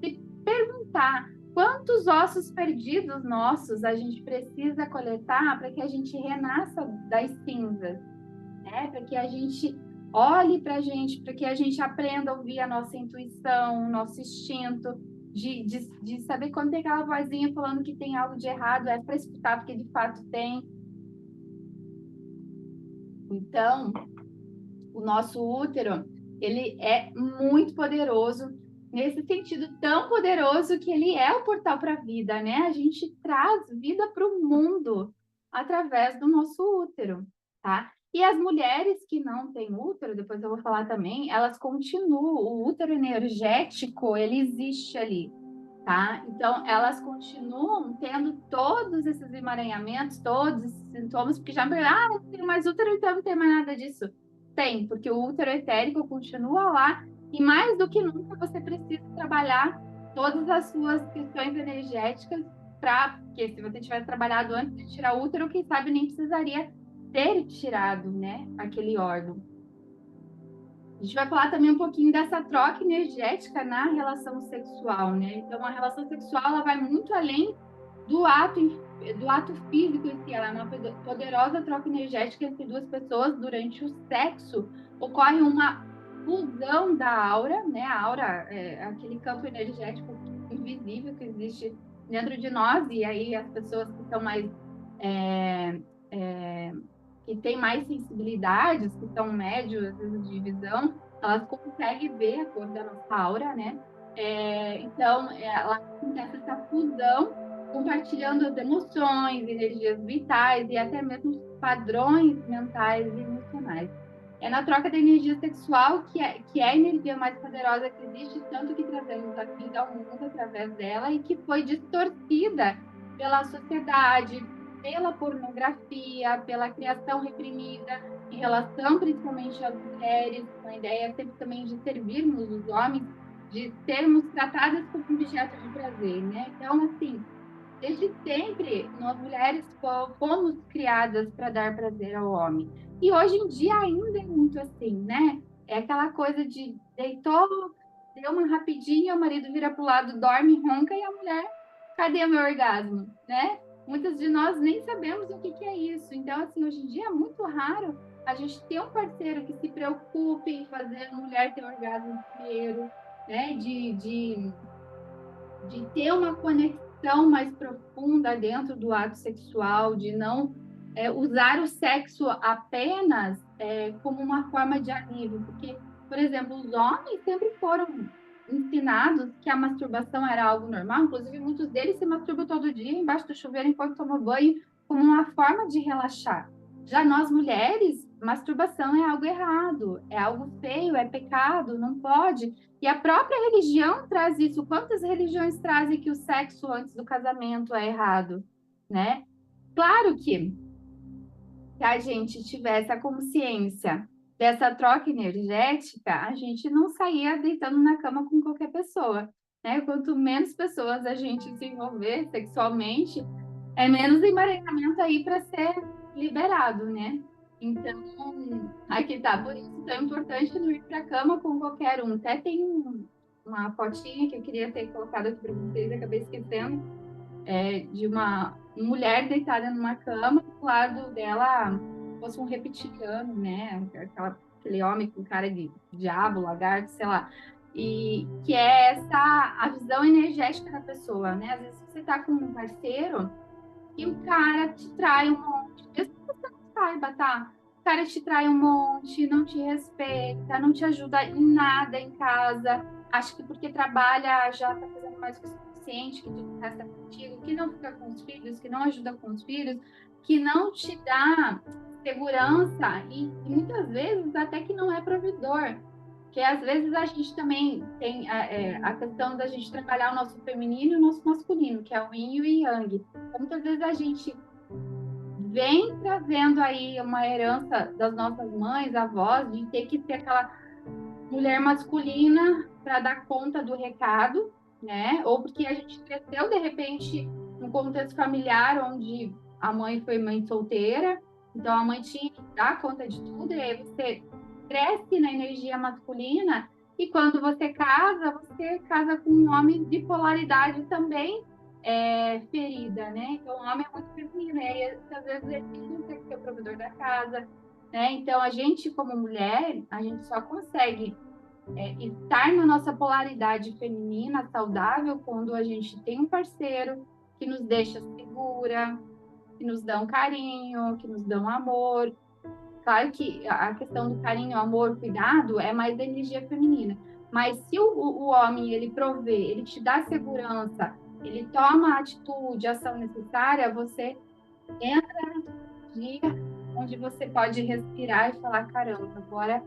se perguntar quantos ossos perdidos nossos a gente precisa coletar para que a gente renasça das cinzas, né? Para que a gente olhe para a gente, para que a gente aprenda a ouvir a nossa intuição, o nosso instinto, de saber quando tem aquela vozinha falando que tem algo de errado, é para escutar, porque de fato tem. Então, o nosso útero, ele é muito poderoso, nesse sentido tão poderoso que ele é o portal para a vida, né? A gente traz vida para o mundo através do nosso útero, tá? E as mulheres que não têm útero, depois eu vou falar também, elas continuam, o útero energético, ele existe ali, tá? Então, elas continuam tendo todos esses emaranhamentos, todos esses sintomas, porque já, não tenho mais útero, então não tem mais nada disso. Tem, porque o útero etérico continua lá e mais do que nunca você precisa trabalhar todas as suas questões energéticas porque se você tivesse trabalhado antes de tirar o útero, quem sabe nem precisaria ter tirado, né, aquele órgão. A gente vai falar também um pouquinho dessa troca energética na relação sexual, né? Então, a relação sexual ela vai muito além do ato físico em si, ela é uma poderosa troca energética entre duas pessoas durante o sexo. Ocorre uma fusão da aura, né? A aura é aquele campo energético invisível que existe dentro de nós, e aí as pessoas que são mais que têm mais sensibilidades, que são médios, às vezes, de visão, elas conseguem ver a cor da nossa aura, né? Então, ela acontece essa fusão, compartilhando as emoções, energias vitais e até mesmo os padrões mentais e emocionais. É na troca da energia sexual que é a energia mais poderosa que existe, tanto que trazemos a vida ao mundo através dela e que foi distorcida pela sociedade, pela pornografia, pela criação reprimida em relação principalmente às mulheres, com a ideia sempre também de servirmos os homens, de sermos tratadas como objeto de prazer, né? Então, assim, desde sempre, nós mulheres fomos criadas para dar prazer ao homem. E hoje em dia ainda é muito assim, né? É aquela coisa de deitou, deu uma rapidinha, o marido vira para o lado, dorme, ronca, e a mulher, cadê o meu orgasmo, né? Muitas de nós nem sabemos o que é isso. Então, assim, hoje em dia é muito raro a gente ter um parceiro que se preocupe em fazer a mulher ter orgasmo primeiro, né? De ter uma conexão mais profunda dentro do ato sexual, de não usar o sexo apenas como uma forma de alívio, porque, por exemplo, os homens sempre foram ensinados que a masturbação era algo normal, inclusive muitos deles se masturbam todo dia embaixo do chuveiro enquanto tomam banho, como uma forma de relaxar. Já nós mulheres, masturbação é algo errado, é algo feio, é pecado, não pode. E a própria religião traz isso. Quantas religiões trazem que o sexo antes do casamento é errado, né? Claro que se a gente tivesse a consciência dessa troca energética, a gente não saía deitando na cama com qualquer pessoa, né? Quanto menos pessoas a gente se envolver sexualmente, é menos emaranhamento aí para ser liberado, né? Então, aqui tá, por isso é tão importante não ir para a cama com qualquer um. Até tem uma fotinha que eu queria ter colocado aqui para vocês, acabei esquecendo, de uma mulher deitada numa cama, do lado dela fosse um reptiliano, né? Aquele homem com cara de diabo, lagarto, sei lá. E que é a visão energética da pessoa, né? Às vezes você tá com um parceiro e o cara te trai um monte, mesmo que você não saiba, tá? O cara te trai um monte, não te respeita, não te ajuda em nada em casa. Acho que porque trabalha já tá fazendo mais que o suficiente, que tudo resta contigo, que não fica com os filhos, que não ajuda com os filhos, que não te dá segurança e muitas vezes até que não é provedor. Porque às vezes a gente também tem a questão da gente trabalhar o nosso feminino e o nosso masculino, que é o yin e o yang. Então, muitas vezes a gente vem trazendo aí uma herança das nossas mães, avós, de ter que ser aquela mulher masculina para dar conta do recado, né? Ou porque a gente cresceu, de repente, num contexto familiar onde a mãe foi mãe solteira, então a mãe tinha que dar conta de tudo, e aí você cresce na energia masculina, e quando você casa com um homem de polaridade também ferida, né? Então o homem é muito feminino, e aí, às vezes ele não tem que ser o provedor da casa, né? Então a gente, como mulher, a gente só consegue estar na nossa polaridade feminina saudável quando a gente tem um parceiro que nos deixa segura, que nos dá um carinho, que nos dá um amor. Claro que a questão do carinho, amor, cuidado é mais da energia feminina. Mas se o homem, ele provê, ele te dá segurança, ele toma a atitude, a ação necessária, você entra no dia onde você pode respirar e falar, caramba, agora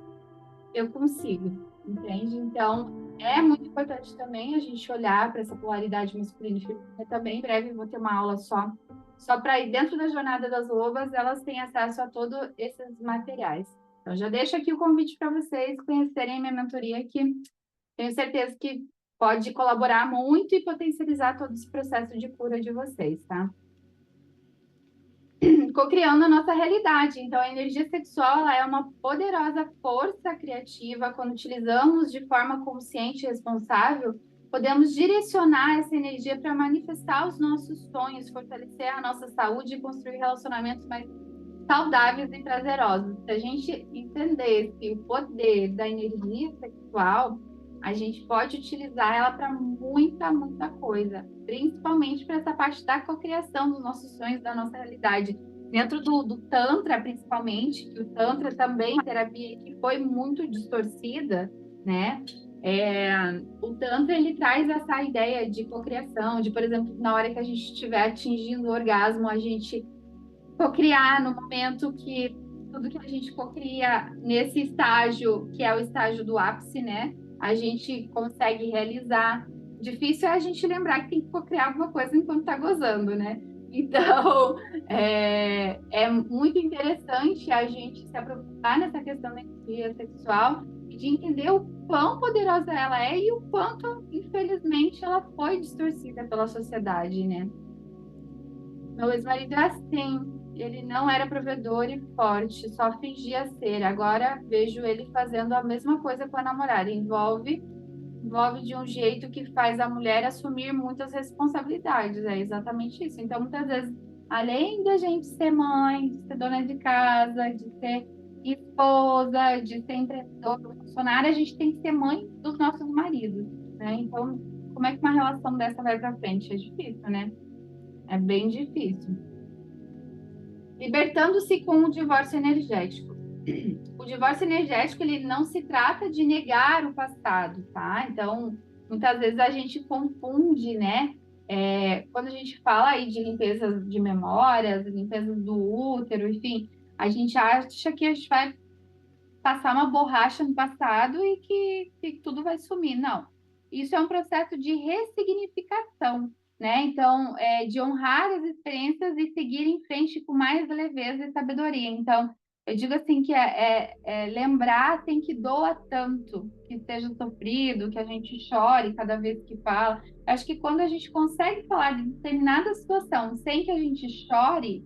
eu consigo, entende? Então, é muito importante também a gente olhar para essa polaridade masculina e feminina também. Em breve vou ter uma aula só para ir dentro da jornada das lobas, elas têm acesso a todos esses materiais. Então, já deixo aqui o convite para vocês conhecerem minha mentoria, que tenho certeza que pode colaborar muito e potencializar todo esse processo de cura de vocês, tá? Co-criando a nossa realidade. Então, a energia sexual ela é uma poderosa força criativa. Quando utilizamos de forma consciente e responsável, podemos direcionar essa energia para manifestar os nossos sonhos, fortalecer a nossa saúde e construir relacionamentos mais saudáveis e prazerosos. Se a gente entendesse o poder da energia sexual, a gente pode utilizar ela para muita, muita coisa, principalmente para essa parte da cocriação dos nossos sonhos, da nossa realidade. Dentro do Tantra, principalmente, que o Tantra também é uma terapia que foi muito distorcida, né? O Tantra, ele traz essa ideia de cocriação, de, por exemplo, na hora que a gente estiver atingindo o orgasmo, a gente cocriar no momento que tudo que a gente cocria nesse estágio, que é o estágio do ápice, né? A gente consegue realizar. Difícil é a gente lembrar que tem que cocriar alguma coisa enquanto está gozando, né? Então, é muito interessante a gente se aprofundar nessa questão da energia sexual e de entender o quão poderosa ela é e o quanto, infelizmente, ela foi distorcida pela sociedade, né? Meu ex-marido é assim, ele não era provedor e forte, só fingia ser. Agora vejo ele fazendo a mesma coisa com a namorada. Envolve de um jeito que faz a mulher assumir muitas responsabilidades. É exatamente isso. Então, muitas vezes, além da gente ser mãe, de ser dona de casa, de ser esposa, de ser empreendedora, funcionária, a gente tem que ser mãe dos nossos maridos, né? Então, como é que uma relação dessa vai para frente? É difícil, né? É bem difícil. Libertando-se com o divórcio energético. O divórcio energético, ele não se trata de negar o passado, tá? Então, muitas vezes a gente confunde, né? Quando a gente fala aí de limpeza de memórias, limpeza do útero, enfim, a gente acha que a gente vai passar uma borracha no passado e que tudo vai sumir. Não. Isso é um processo de ressignificação, né? Então, de honrar as experiências e seguir em frente com mais leveza e sabedoria. Então, eu digo assim que lembrar sem que doa tanto, que seja sofrido, que a gente chore cada vez que fala. Eu acho que quando a gente consegue falar de determinada situação sem que a gente chore,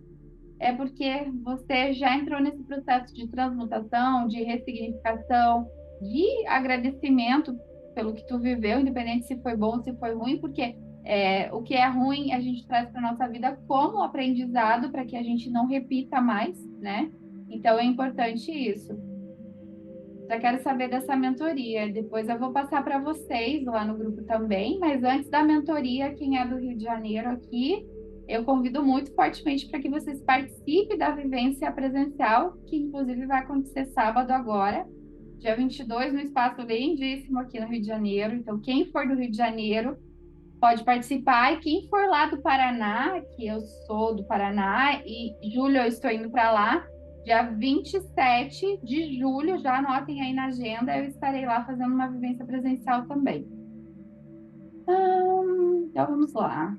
é porque você já entrou nesse processo de transmutação, de ressignificação, de agradecimento pelo que tu viveu, independente se foi bom ou se foi ruim, porque o que é ruim a gente traz para nossa vida como aprendizado para que a gente não repita mais, né? Então é importante isso. Já quero saber dessa mentoria. Depois eu vou passar para vocês lá no grupo também, mas antes da mentoria, quem é do Rio de Janeiro aqui, eu convido muito fortemente para que vocês participem da vivência presencial, que inclusive vai acontecer sábado agora, dia 22, no espaço lindíssimo aqui no Rio de Janeiro. Então, quem for do Rio de Janeiro pode participar, e quem for lá do Paraná, que eu sou do Paraná, e julho eu estou indo para lá, Dia 27 de julho, já anotem aí na agenda, eu estarei lá fazendo uma vivência presencial também. Então, vamos lá.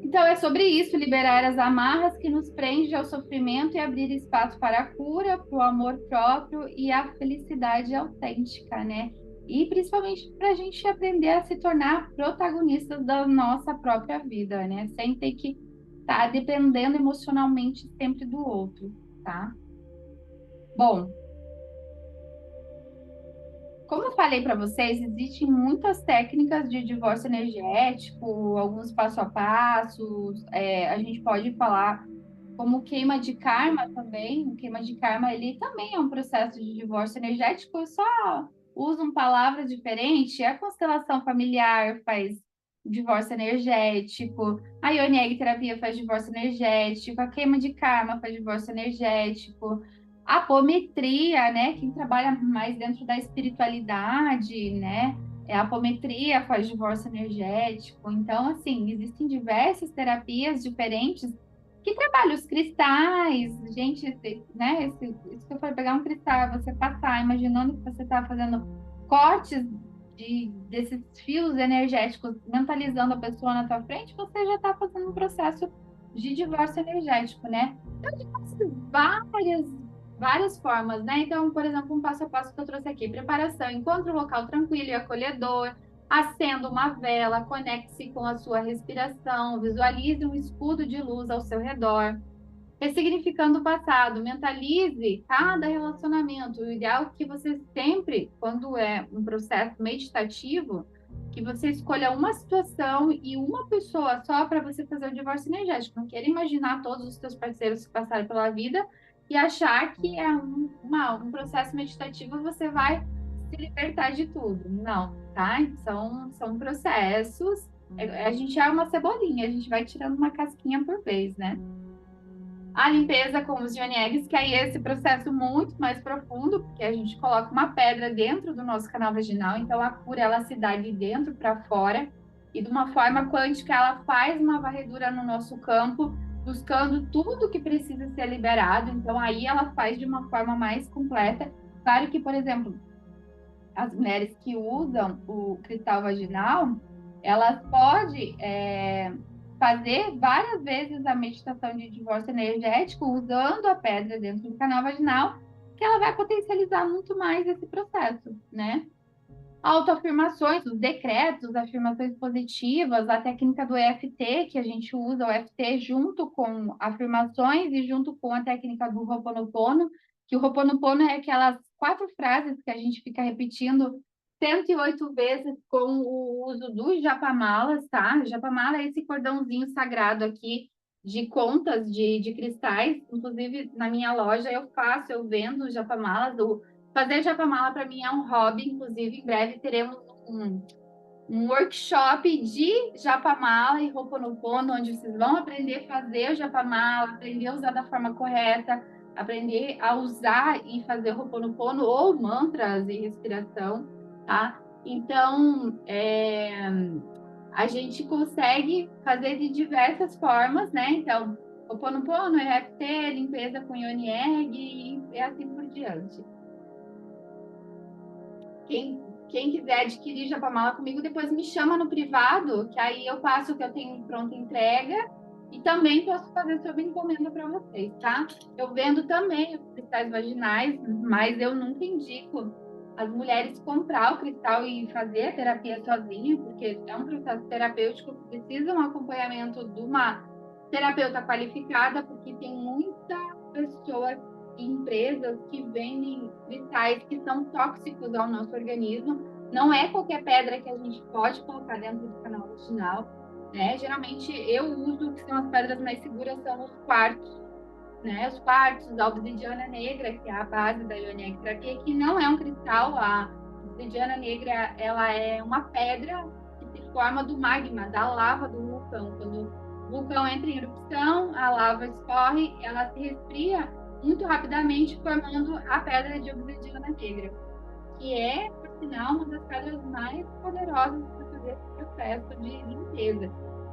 Então, é sobre isso, liberar as amarras que nos prendem ao sofrimento e abrir espaço para a cura, para o amor próprio e a felicidade autêntica, né? E principalmente para a gente aprender a se tornar protagonistas da nossa própria vida, né? Sem ter que estar dependendo emocionalmente sempre do outro, tá? Bom, como eu falei para vocês, existem muitas técnicas de divórcio energético, alguns passo a passos. A gente pode falar como queima de karma também. O queima de karma, ele também é um processo de divórcio energético, só usam palavras diferentes. A constelação familiar faz divórcio energético, a Ionieg terapia faz divórcio energético, a queima de karma faz divórcio energético. A apometria, né? Quem trabalha mais dentro da espiritualidade, né? A apometria faz divórcio energético. Então, assim, existem diversas terapias diferentes que trabalham os cristais. Gente, né? Isso que eu falei, pegar um cristal, você passar, imaginando que você está fazendo cortes desses fios energéticos, mentalizando a pessoa na tua frente, você já está fazendo um processo de divórcio energético, né? Então, várias formas, né? Então, por exemplo, um passo a passo que eu trouxe aqui: preparação, encontre um local tranquilo e acolhedor, acenda uma vela, conecte-se com a sua respiração, visualize um escudo de luz ao seu redor. Ressignificando o passado, mentalize cada relacionamento. O ideal é que você sempre, quando é um processo meditativo, que você escolha uma situação e uma pessoa só para você fazer o divórcio energético. Não queira imaginar todos os seus parceiros que passaram pela vida e achar que é um processo meditativo você vai se libertar de tudo. Não, tá? São processos. A gente é uma cebolinha, a gente vai tirando uma casquinha por vez, né? A limpeza com os Joniegues, que aí é esse processo muito mais profundo, porque a gente coloca uma pedra dentro do nosso canal vaginal, então a cura ela se dá de dentro para fora, e de uma forma quântica ela faz uma varredura no nosso campo, buscando tudo que precisa ser liberado, então aí ela faz de uma forma mais completa. Claro que, por exemplo, as mulheres que usam o cristal vaginal, elas podem fazer várias vezes a meditação de divórcio energético usando a pedra dentro do canal vaginal, que ela vai potencializar muito mais esse processo, né? Autoafirmações, os decretos, afirmações positivas, a técnica do EFT, que a gente usa o EFT junto com afirmações e junto com a técnica do Ho'oponopono, que o Ho'oponopono é aquelas 4 frases que a gente fica repetindo 108 vezes com o uso dos japamalas, tá? Japamala é esse cordãozinho sagrado aqui de contas de cristais. Inclusive, na minha loja eu vendo japamalas. Fazer japamala para mim é um hobby. Inclusive, em breve teremos um workshop de japamala e Ho'oponopono, onde vocês vão aprender a fazer o japamala, aprender a usar da forma correta, aprender a usar e fazer Ho'oponopono ou mantras e respiração, tá? Então, a gente consegue fazer de diversas formas, né? Então, Ho'oponopono, EFT, limpeza com Yoni Egg e assim por diante. Quem quiser adquirir japamala comigo, depois me chama no privado, que aí eu passo o que eu tenho pronta entrega e também posso fazer sob encomenda para vocês, tá? Eu vendo também os cristais vaginais, mas eu nunca indico as mulheres comprar o cristal e fazer a terapia sozinha, porque é um processo terapêutico que precisa um acompanhamento de uma terapeuta qualificada, porque tem muita pessoa empresas que vendem cristais que são tóxicos ao nosso organismo. Não é qualquer pedra que a gente pode colocar dentro do canal vaginal, né? Geralmente eu uso que são as pedras mais seguras, são os quartos, né? Os quartos, a obsidiana negra, que é a base da Ionic terapia, que não é um cristal. A obsidiana negra, ela é uma pedra que se forma do magma, da lava do vulcão. Quando o vulcão entra em erupção, a lava escorre, ela se resfria muito rapidamente, formando a pedra de obsidiana negra, que é, por sinal, uma das pedras mais poderosas para fazer esse processo de limpeza.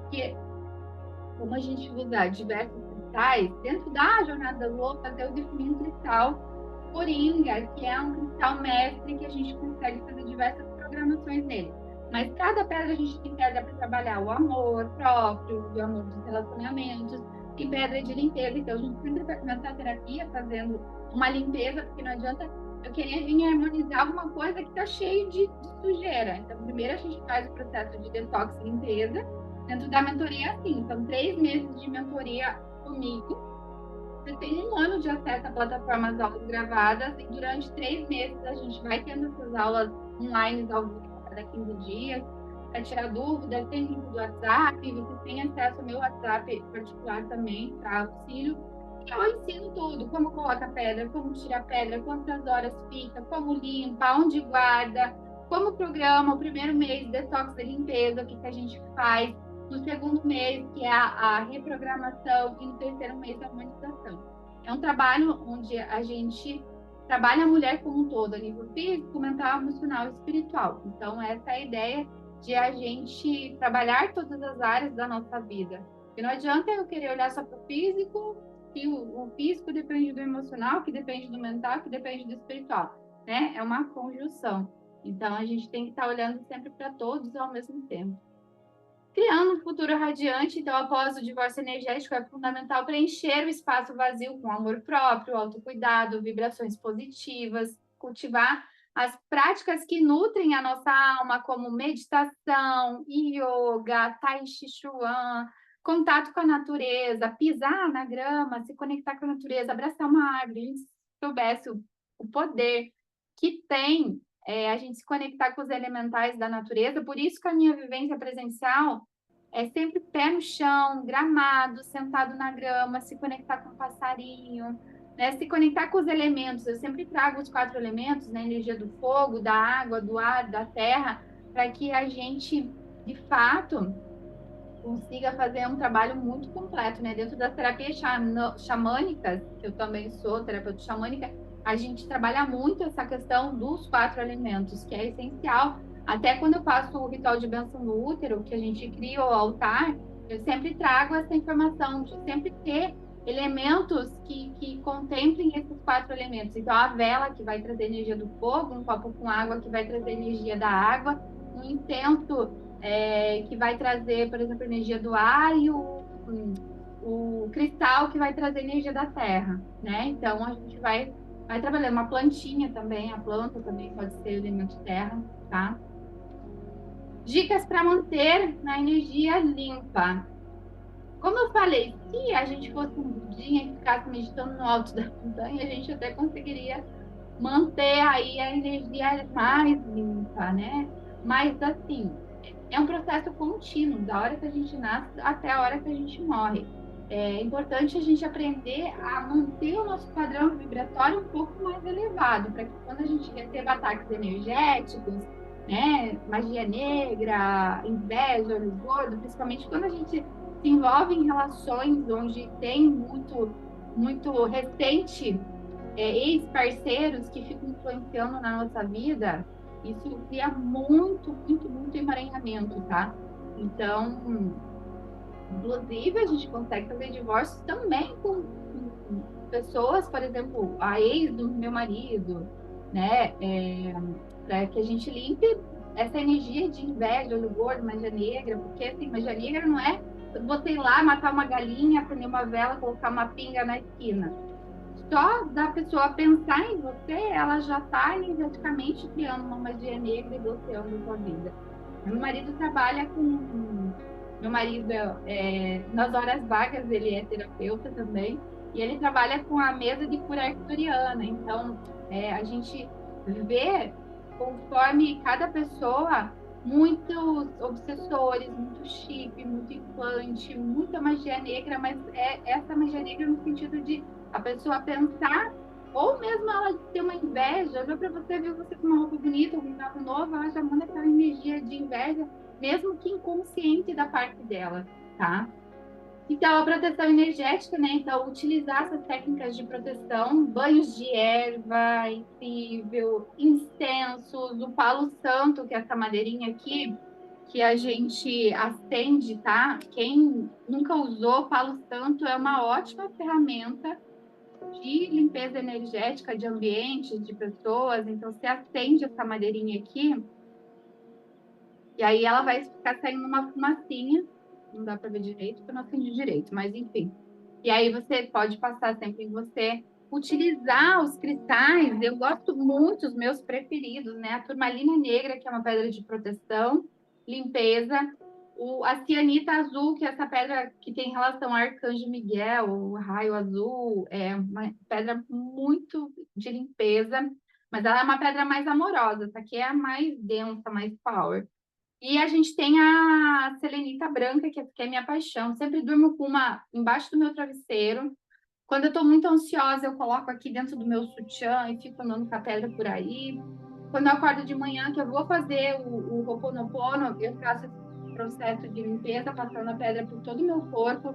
Que, como a gente usa diversos cristais, dentro da Jornada da Lua, fazer o definir um cristal Coringa, que é um cristal mestre que a gente consegue fazer diversas programações nele. Mas cada pedra a gente tem pedra para trabalhar o amor próprio, o amor dos relacionamentos, e pedra de limpeza. Então, a gente sempre vai começar a terapia fazendo uma limpeza, porque não adianta eu querer vir harmonizar alguma coisa que está cheio de sujeira. Então, primeiro a gente faz o processo de detox e limpeza. Dentro da mentoria, assim, são 3 meses de mentoria comigo. Você tem 1 ano de acesso à plataforma às aulas gravadas e durante 3 meses a gente vai tendo essas aulas online ao vivo a cada 15 dias. Para tirar dúvidas, tem link do WhatsApp, você tem acesso ao meu WhatsApp particular também para auxílio. Eu ensino tudo, como coloca pedra, como tira a pedra, quantas horas fica, como limpa, onde guarda, como programa o primeiro mês, detox e limpeza, o que a gente faz, no segundo mês, que é a reprogramação, e no terceiro mês, a humanização. É um trabalho onde a gente trabalha a mulher como um todo, a nível físico, mental, emocional e espiritual. Então, essa é a ideia de a gente trabalhar todas as áreas da nossa vida. Porque não adianta eu querer olhar só para o físico, que o físico depende do emocional, que depende do mental, que depende do espiritual, né? É uma conjunção. Então, a gente tem que estar olhando sempre para todos ao mesmo tempo. Criando um futuro radiante, então, após o divórcio energético, é fundamental preencher o espaço vazio com amor próprio, autocuidado, vibrações positivas, cultivar as práticas que nutrem a nossa alma, como meditação, yoga, tai chi chuan, contato com a natureza, pisar na grama, se conectar com a natureza, abraçar uma árvore. Se soubesse o poder que tem a gente se conectar com os elementais da natureza. Por isso que a minha vivência presencial é sempre pé no chão, gramado, sentado na grama, se conectar com o passarinho, né? Se conectar com os elementos. Eu sempre trago os 4 elementos, né? A energia do fogo, da água, do ar, da terra, para que a gente, de fato, consiga fazer um trabalho muito completo, né? Dentro das terapias xamânicas, que eu também sou terapeuta xamânica, a gente trabalha muito essa questão dos 4 elementos, que é essencial. Até quando eu faço o ritual de bênção no útero, que a gente cria o altar, eu sempre trago essa informação de sempre ter elementos que contemplem esses 4 elementos. Então, a vela, que vai trazer energia do fogo, um copo com água, que vai trazer energia da água, um incenso que vai trazer, por exemplo, energia do ar e o cristal que vai trazer energia da terra, né? Então, a gente vai trabalhando uma plantinha também, a planta também pode ser elemento terra, tá? Dicas para manter a energia limpa. Como eu falei, se a gente fosse um budinha que ficasse meditando no alto da montanha, a gente até conseguiria manter aí a energia mais limpa, né? Mas, assim, é um processo contínuo, da hora que a gente nasce até a hora que a gente morre. É importante a gente aprender a manter o nosso padrão vibratório um pouco mais elevado, para que quando a gente receba ataques energéticos, né, magia negra, inveja, olho gordo, principalmente quando a gente se envolve em relações onde tem muito recente ex-parceiros que ficam influenciando na nossa vida, isso cria muito emaranhamento, tá? Então, inclusive, a gente consegue fazer divórcios também com pessoas, por exemplo, a ex do meu marido, né? Para que a gente limpe essa energia de inveja, olho gordo, magia negra, porque assim, magia negra não é você ir lá matar uma galinha, acender uma vela, colocar uma pinga na esquina. Só da pessoa pensar em você, ela já está energeticamente criando uma magia negra e bloqueando a sua vida. Meu marido trabalha com. Meu marido, nas horas vagas, ele é terapeuta também, e ele trabalha com a mesa de cura arcturiana. Então, a gente vê, conforme cada pessoa, muitos obsessores, muito chip, muito implante, muita magia negra, mas essa magia negra no sentido de a pessoa pensar, ou mesmo ela ter uma inveja, olhou para você, viu você com uma roupa bonita, com um carro novo, ela já manda aquela energia de inveja, mesmo que inconsciente da parte dela, tá? Então, a proteção energética, né? Então, utilizar essas técnicas de proteção, banhos de erva, incrível, incensos, o palo santo, que é essa madeirinha aqui, que a gente acende, tá? Quem nunca usou Palo Santo é uma ótima ferramenta de limpeza energética de ambientes, de pessoas. Então, você acende essa madeirinha aqui, e aí ela vai ficar saindo uma fumacinha. Não dá para ver direito, porque eu não acendi direito, mas enfim. E aí você pode passar sempre em você. Utilizar os cristais, eu gosto muito, os meus preferidos, né? A turmalina negra, que é uma pedra de proteção, limpeza. A cianita azul, que é essa pedra que tem relação ao Arcanjo Miguel, o raio azul, é uma pedra muito de limpeza, mas ela é uma pedra mais amorosa, essa aqui é a mais densa, mais power. E a gente tem a selenita branca, que é minha paixão. Sempre durmo com uma embaixo do meu travesseiro. Quando eu estou muito ansiosa, eu coloco aqui dentro do meu sutiã e fico andando com a pedra por aí. Quando eu acordo de manhã, que eu vou fazer o Ho'oponopono, eu faço esse processo de limpeza, passando a pedra por todo o meu corpo,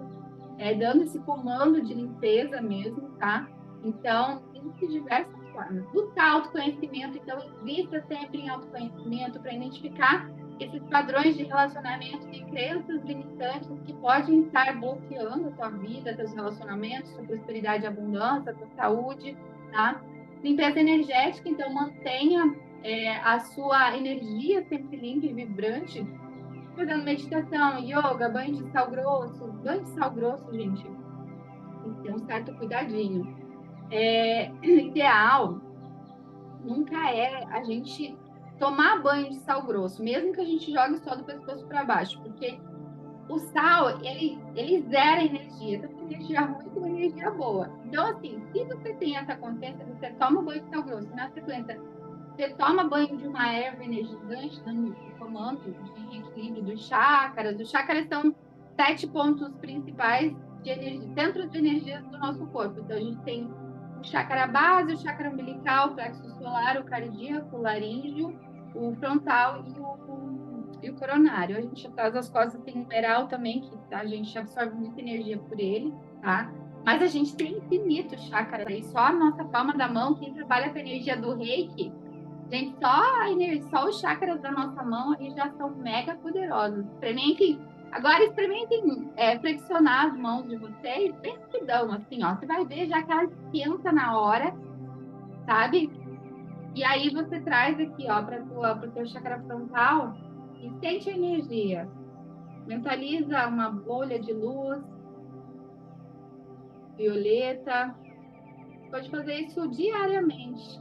dando esse comando de limpeza mesmo, tá? Então, tem diversas formas. Buscar autoconhecimento, então, invista sempre em autoconhecimento para identificar esses padrões de relacionamento de crenças limitantes que podem estar bloqueando a tua vida, teus relacionamentos, tua prosperidade e abundância, tua saúde, tá? Limpeza energética, então, mantenha a sua energia sempre limpa e vibrante, fazendo meditação, yoga, banho de sal grosso. Banho de sal grosso, gente, tem que ter um certo cuidadinho. Ideal nunca é a gente tomar banho de sal grosso, mesmo que a gente jogue só do pescoço para baixo, porque o sal, ele zera energia, tanto energia ruim como energia boa. Então, assim, se você tem essa consciência, você toma banho de sal grosso, na sequência, você toma banho de uma erva energizante, dando o comando de equilíbrio dos chakras. Os chakras são 7 pontos principais de energia, centros de energia do nosso corpo. Então, a gente tem o chakra base, o chakra umbilical, o plexo solar, o cardíaco, o laríngeo, o frontal e o coronário. A gente atrás das costas tem o numeral também, que a gente absorve muita energia por ele, tá? Mas a gente tem infinito chakra aí, só a nossa palma da mão, quem trabalha com a energia do reiki, gente, só os chakras da nossa mão aí já são mega poderosos. Experimentem flexionar as mãos de vocês, bem rapidão, assim, ó. Você vai ver já que ela esquenta na hora, sabe? E aí você traz aqui, ó, para o teu chakra frontal e sente a energia. Mentaliza uma bolha de luz violeta. Pode fazer isso diariamente.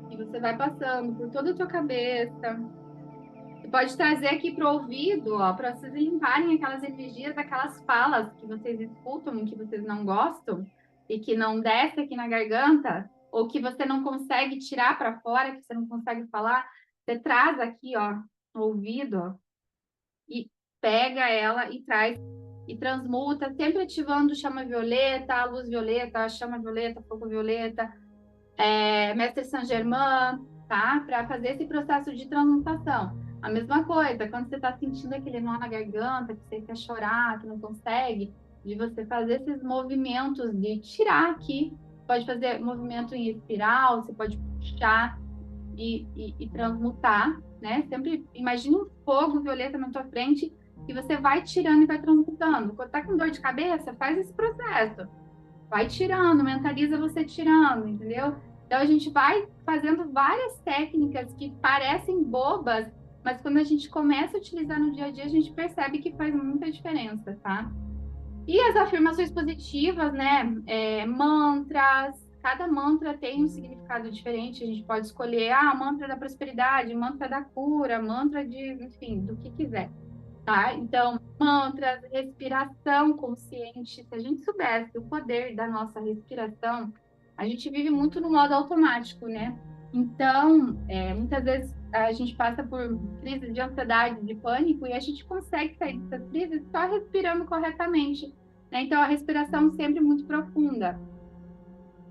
E você vai passando por toda a tua cabeça. Você pode trazer aqui para o ouvido, ó, para vocês limparem aquelas energias, aquelas falas que vocês escutam e que vocês não gostam e que não desce aqui na garganta, ou que você não consegue tirar para fora, que você não consegue falar. Você traz aqui, ó, no ouvido, ó, e pega ela e traz e transmuta, sempre ativando chama violeta, a luz violeta, a chama violeta, fogo violeta, Mestre Saint Germain, tá? Para fazer esse processo de transmutação. A mesma coisa, quando você está sentindo aquele nó na garganta, que você quer chorar, que não consegue, de você fazer esses movimentos de tirar aqui. Pode fazer movimento em espiral, você pode puxar e transmutar, né? Sempre imagine um fogo violeta na tua frente e você vai tirando e vai transmutando. Quando tá com dor de cabeça, faz esse processo. Vai tirando, mentaliza você tirando, entendeu? Então a gente vai fazendo várias técnicas que parecem bobas, mas quando a gente começa a utilizar no dia a dia, a gente percebe que faz muita diferença, tá? E as afirmações positivas, né? Mantras, cada mantra tem um significado diferente. A gente pode escolher, mantra da prosperidade, mantra da cura, mantra de, enfim, do que quiser, tá? Então, mantras, respiração consciente. Se a gente soubesse o poder da nossa respiração, a gente vive muito no modo automático, né? Então, muitas vezes a gente passa por crises de ansiedade, de pânico, e a gente consegue sair dessas crises só respirando corretamente, né? Então, a respiração sempre muito profunda.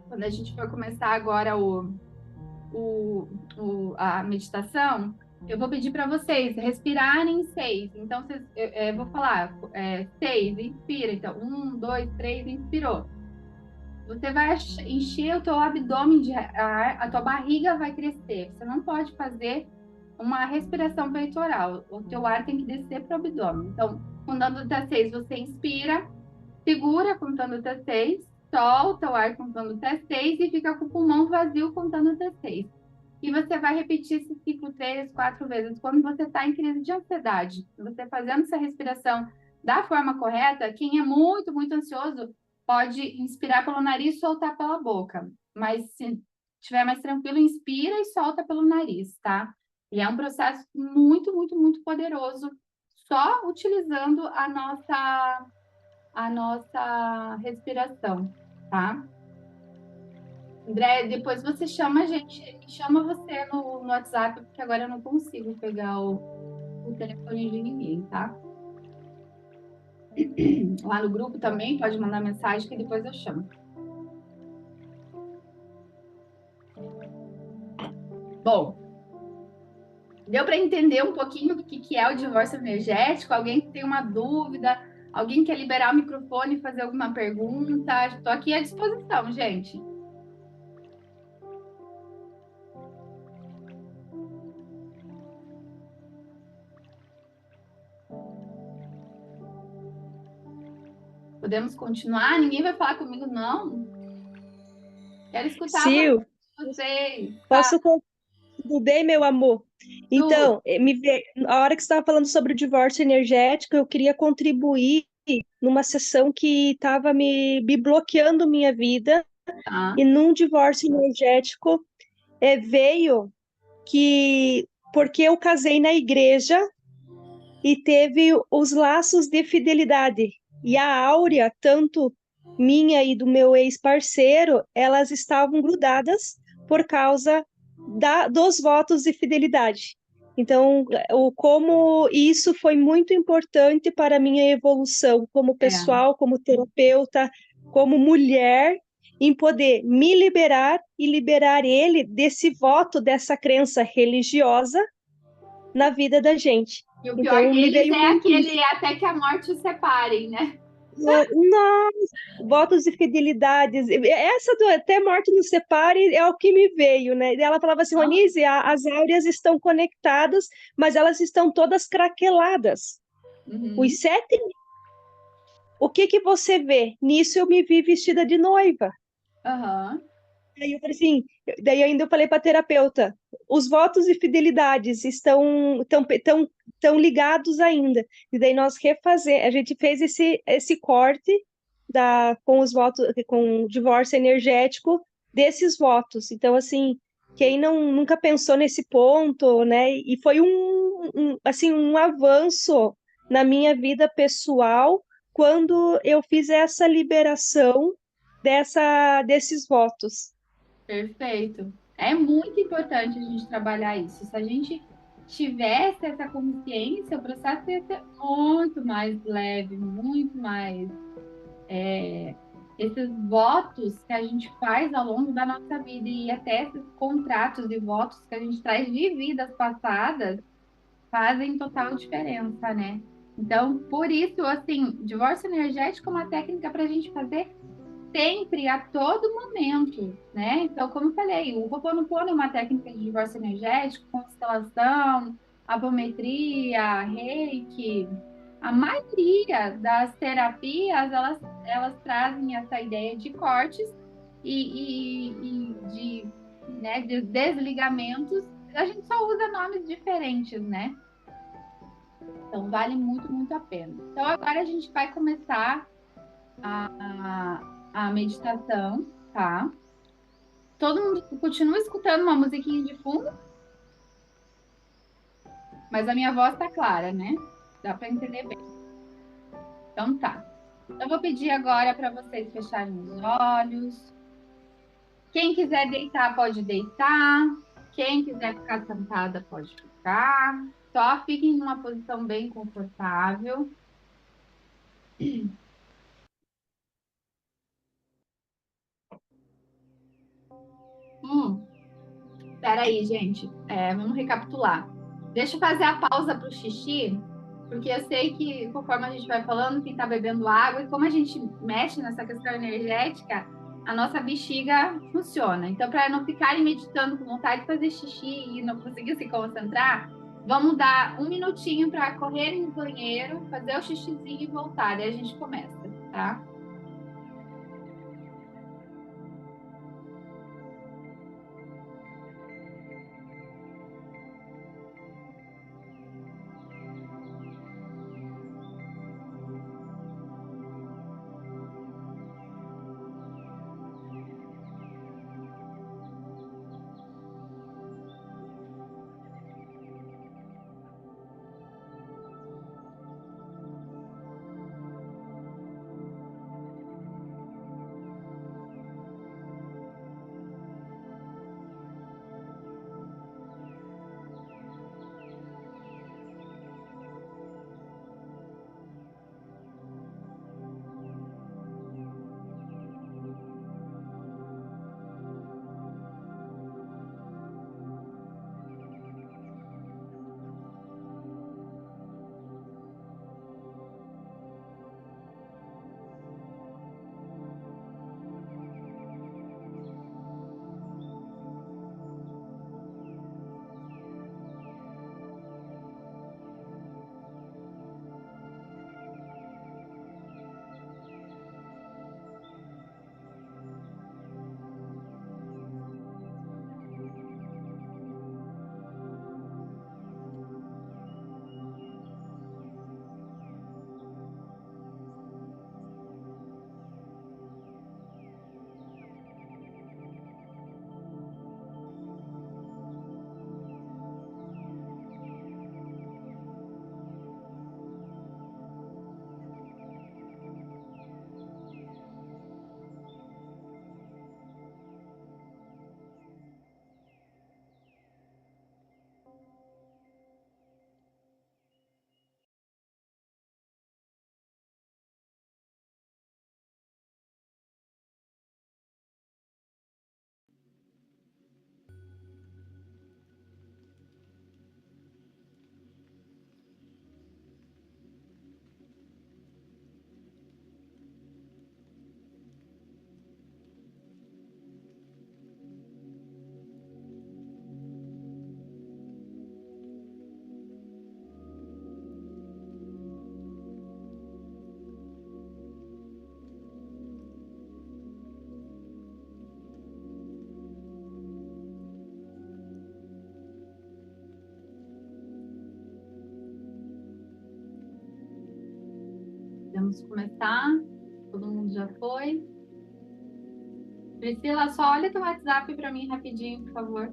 Quando a gente for começar agora a meditação, eu vou pedir para vocês respirarem 6. Então, eu vou falar 6, inspira. Então, 1, 2, 3, inspirou. você vai encher o teu abdômen de ar, a tua barriga vai crescer. Você não pode fazer uma respiração peitoral. O teu ar tem que descer para o abdômen. Então, contando até 6, você inspira, segura contando até 6, solta o ar contando até 6 e fica com o pulmão vazio contando até 6. E você vai repetir esse ciclo 3, 4 vezes. Quando você está em crise de ansiedade, você fazendo essa respiração da forma correta, quem é muito, muito ansioso pode inspirar pelo nariz e soltar pela boca. Mas se estiver mais tranquilo, inspira e solta pelo nariz, tá? E é um processo muito, muito, muito poderoso, só utilizando a nossa respiração, tá? André, depois você chama a gente, chama você no WhatsApp, porque agora eu não consigo pegar o telefone de ninguém, tá? Lá no grupo também pode mandar mensagem que depois eu chamo. Bom, deu para entender um pouquinho do que é o divórcio energético? Alguém que tem uma dúvida? Alguém quer liberar o microfone e fazer alguma pergunta? Estou aqui à disposição, gente. Podemos continuar? Ninguém vai falar comigo, não? Quero escutar Sil, vocês. posso tudo bem, meu amor? Então, a hora que você estava falando sobre o divórcio energético, eu queria contribuir numa sessão que estava me bloqueando minha vida, Tá. e num divórcio energético veio que, porque eu casei na igreja e teve os laços de fidelidade, e a áurea, tanto minha e do meu ex-parceiro, elas estavam grudadas por causa dos votos de fidelidade. Então, como isso foi muito importante para a minha evolução como pessoal, como terapeuta, como mulher, em poder me liberar e liberar ele desse voto, dessa crença religiosa na vida da gente. E o pior Então, que me eles veio é muito isso. aquele até que a morte os separem, né? Nossa, votos de fidelidades. Essa do até morte nos separe é o que me veio, né? E ela falava assim, Ronise, as áureas estão conectadas, mas elas estão todas craqueladas. Os 7, o que você vê? Nisso eu me vi vestida de noiva. Aí eu falei assim, daí ainda eu falei para a terapeuta, os votos de fidelidades estão ligados ainda. E daí a gente fez esse corte com os votos, com o divórcio energético desses votos. Então, assim, quem nunca pensou nesse ponto, né? E foi assim, um avanço na minha vida pessoal quando eu fiz essa liberação desses votos. Perfeito. É muito importante a gente trabalhar isso. Se a gente tivesse essa consciência, o processo ia ser muito mais leve, muito mais. Esses votos que a gente faz ao longo da nossa vida e até esses contratos e votos que a gente traz de vidas passadas fazem total diferença, né? Então, por isso, assim, divórcio energético é uma técnica para a gente fazer sempre, a todo momento, né? Então, como eu falei, o Ho'oponopono é uma técnica de divórcio energético, constelação, apometria, reiki. A maioria das terapias, elas trazem essa ideia de cortes de desligamentos. A gente só usa nomes diferentes, né? Então, vale muito, muito a pena. Então, agora a gente vai começar a meditação, tá? Todo mundo continua escutando uma musiquinha de fundo, mas a minha voz tá clara, né? Dá para entender bem. Então tá. Eu vou pedir agora para vocês fecharem os olhos. Quem quiser deitar, pode deitar. Quem quiser ficar sentada, pode ficar. Só fiquem numa posição bem confortável. Peraí, gente. Vamos recapitular. Deixa eu fazer a pausa para o xixi, porque eu sei que conforme a gente vai falando, quem está bebendo água, e como a gente mexe nessa questão energética, a nossa bexiga funciona. Então, para não ficarem meditando com vontade de fazer xixi e não conseguir se concentrar, vamos dar 1 minutinho para correrem no banheiro, fazer o xixizinho e voltar. Daí a gente começa, tá? Vamos começar. Todo mundo já foi. Priscila, só olha teu WhatsApp para mim rapidinho, por favor.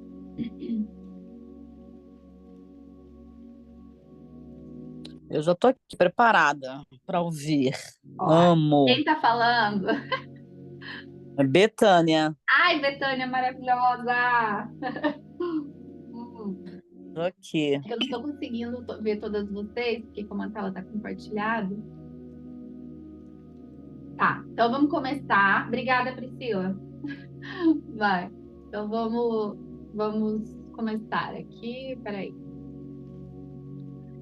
Eu já tô aqui preparada para ouvir. Ó, Amo. quem tá falando? É Betânia. Ai, Betânia, maravilhosa! Tô aqui. Eu não estou conseguindo ver todas vocês, porque como a tela está compartilhada. Tá, então vamos começar. Obrigada, Priscila. Vai. Então vamos começar aqui. Peraí.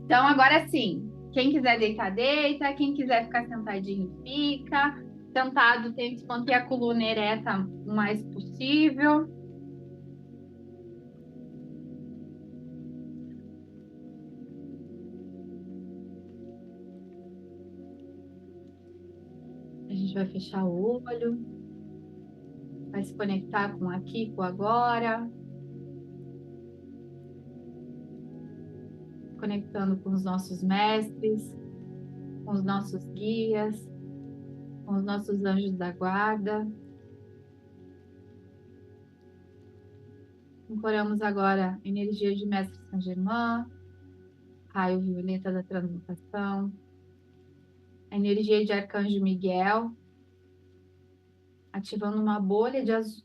Então, agora sim. Quem quiser deitar, deita. Quem quiser ficar sentadinho, fica. Sentado, tente manter a coluna ereta o mais possível. A gente vai fechar o olho. Vai se conectar com aqui, com agora. Conectando com os nossos mestres, com os nossos guias, com os nossos anjos da guarda. Incorporamos agora a energia de Mestre Saint Germain, raio violeta da transmutação, a energia de Arcanjo Miguel, ativando uma bolha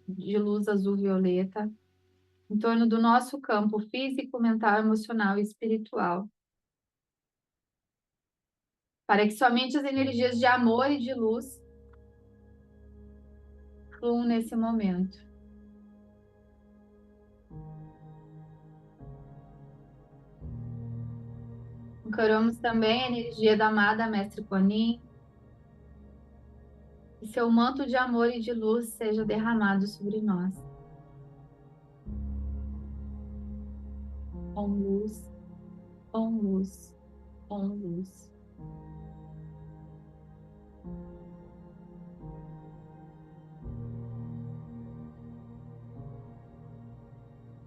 de luz azul-violeta em torno do nosso campo físico, mental, emocional e espiritual, para que somente as energias de amor e de luz fluam nesse momento. Incorporamos também a energia da amada Mestre Kuan Yin, Que seu manto de amor e de luz seja derramado sobre nós. Com luz, com luz, com luz.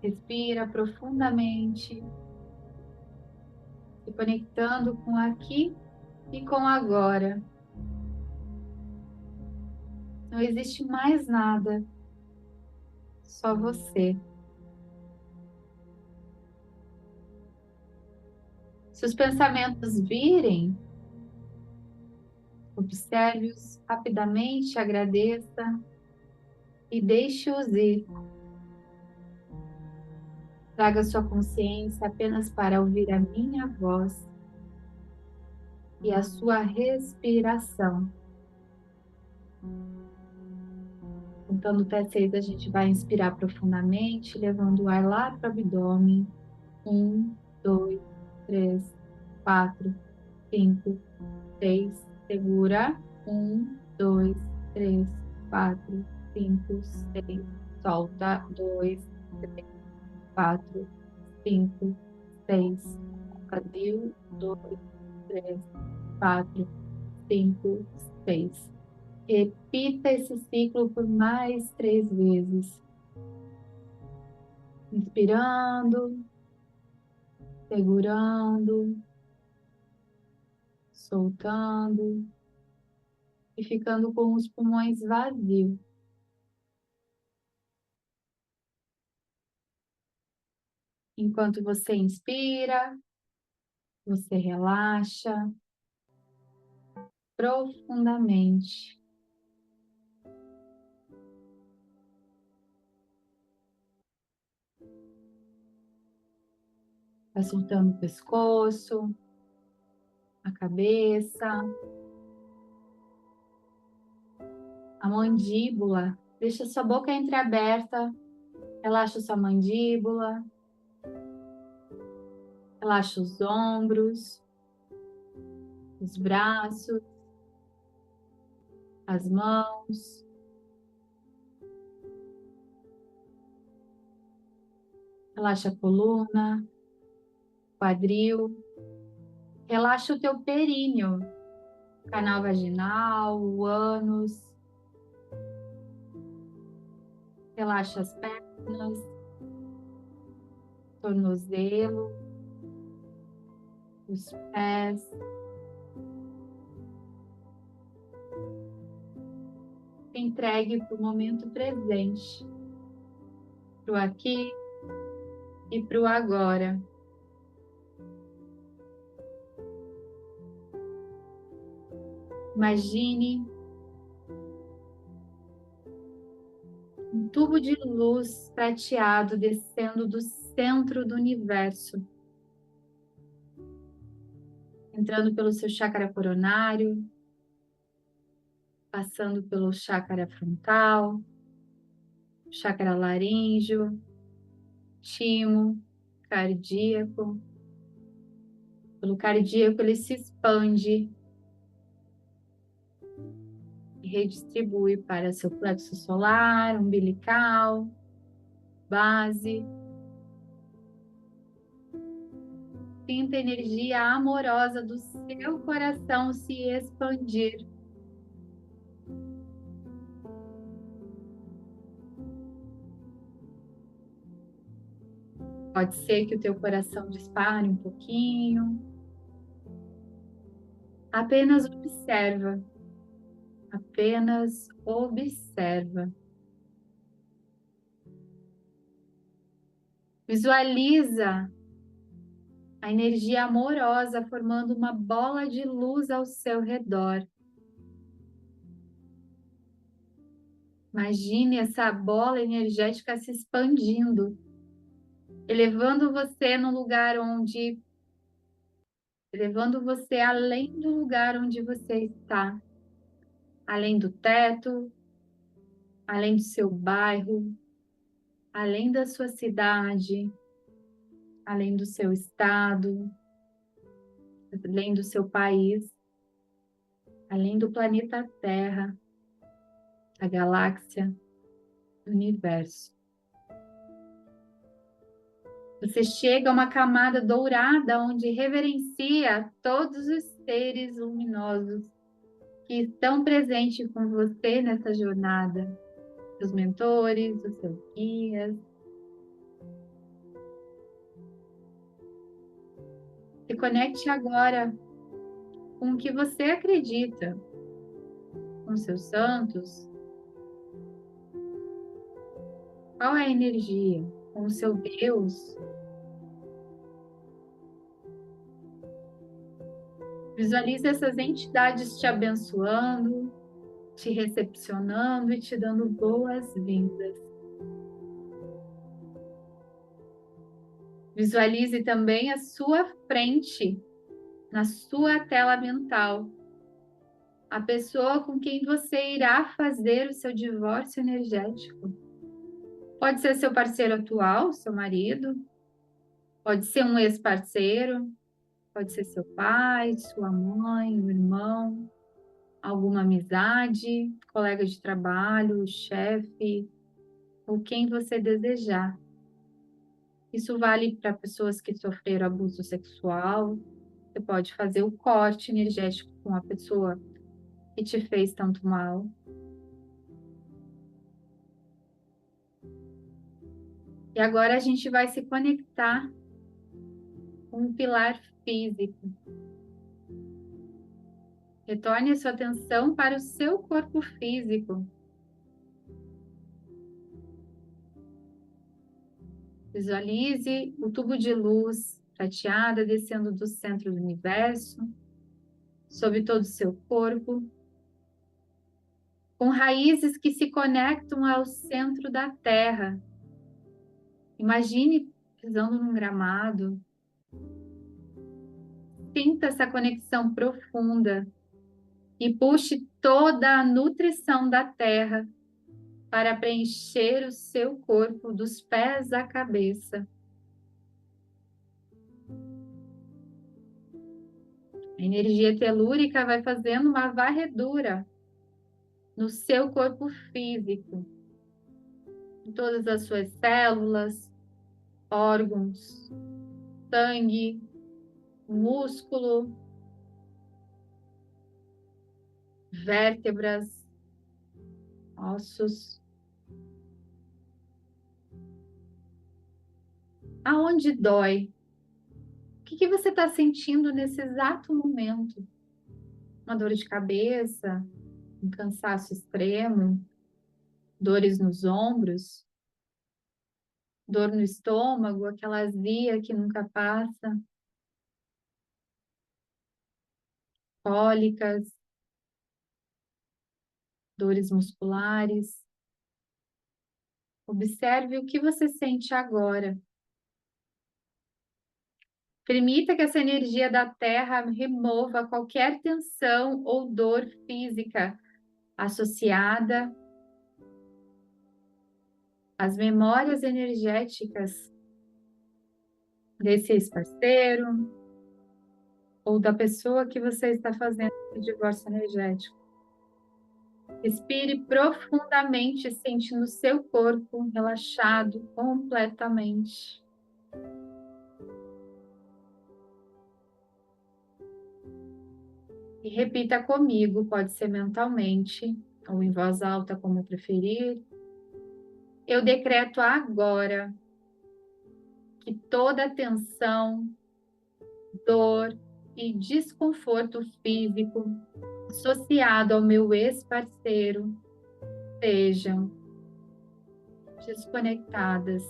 Respira profundamente, se conectando com aqui e com agora. Não existe mais nada, só você. Se os pensamentos virem, observe-os rapidamente, agradeça e deixe-os ir. Traga sua consciência apenas para ouvir a minha voz e a sua respiração. Contando até 6, a gente vai inspirar profundamente, levando o ar lá para o abdômen. 1, 2, 3, 4, 5, 6. Segura. 1, 2, 3, 4, 5, 6. Solta. 2, 3, 4, 5, 6. Quadril. 2, 3, 4, 5, 6. Repita esse ciclo por mais 3 vezes. Inspirando, segurando, soltando e ficando com os pulmões vazios. Enquanto você inspira, você relaxa profundamente. Vai soltando o pescoço, a cabeça, a mandíbula. Deixa sua boca entreaberta. Relaxa sua mandíbula. Relaxa os ombros, os braços, as mãos. Relaxa a coluna, quadril. Relaxa o teu períneo, canal vaginal, o ânus. Relaxa as pernas, tornozelo, os pés. Entregue para o momento presente, para o aqui e para o agora. Imagine um tubo de luz prateado descendo do centro do universo, entrando pelo seu chakra coronário, passando pelo chakra frontal, chakra laríngeo, timo, cardíaco. Pelo cardíaco ele se expande e redistribui para seu plexo solar, umbilical, base. Sinta a energia amorosa do seu coração se expandir. Pode ser que o teu coração dispare um pouquinho. Apenas observa. Apenas observa. Visualiza a energia amorosa formando uma bola de luz ao seu redor. Imagine essa bola energética se expandindo, elevando você além do lugar onde você está, além do teto, além do seu bairro, além da sua cidade, além do seu estado, além do seu país, além do planeta Terra. da galáxia, do universo. Você chega a uma camada dourada onde reverencia todos os seres luminosos que estão presentes com você nessa jornada. Os mentores, os seus guias. Se conecte agora com o que você acredita, com seus santos. Qual é a energia? Com o seu Deus. Visualize essas entidades te abençoando, te recepcionando e te dando boas-vindas. Visualize também a sua frente, na sua tela mental, a pessoa com quem você irá fazer o seu divórcio energético. Pode ser seu parceiro atual, seu marido, pode ser um ex-parceiro, pode ser seu pai, sua mãe, um irmão, alguma amizade, colega de trabalho, chefe, ou quem você desejar. Isso vale para pessoas que sofreram abuso sexual. Você pode fazer o corte energético com a pessoa que te fez tanto mal. E agora a gente vai se conectar com o pilar físico. Retorne a sua atenção para o seu corpo físico. Visualize o tubo de luz prateada descendo do centro do universo, sobre todo o seu corpo, com raízes que se conectam ao centro da Terra. Imagine pisando num gramado. Sinta essa conexão profunda e puxe toda a nutrição da Terra para preencher o seu corpo dos pés à cabeça. A energia telúrica vai fazendo uma varredura no seu corpo físico, em todas as suas células, órgãos, sangue, músculo, vértebras, ossos. Aonde dói? O que você está sentindo nesse exato momento? Uma dor de cabeça, um cansaço extremo, dores nos ombros, dor no estômago, aquela azia que nunca passa, cólicas, dores musculares. Observe o que você sente agora. Permita que essa energia da Terra remova qualquer tensão ou dor física associada às memórias energéticas desse ex-parceiro ou da pessoa que você está fazendo o divórcio energético. Respire profundamente, sentindo o seu corpo relaxado completamente. E repita comigo, pode ser mentalmente ou em voz alta, como preferir. Eu decreto agora que toda tensão, dor e desconforto físico associado ao meu ex-parceiro sejam desconectadas.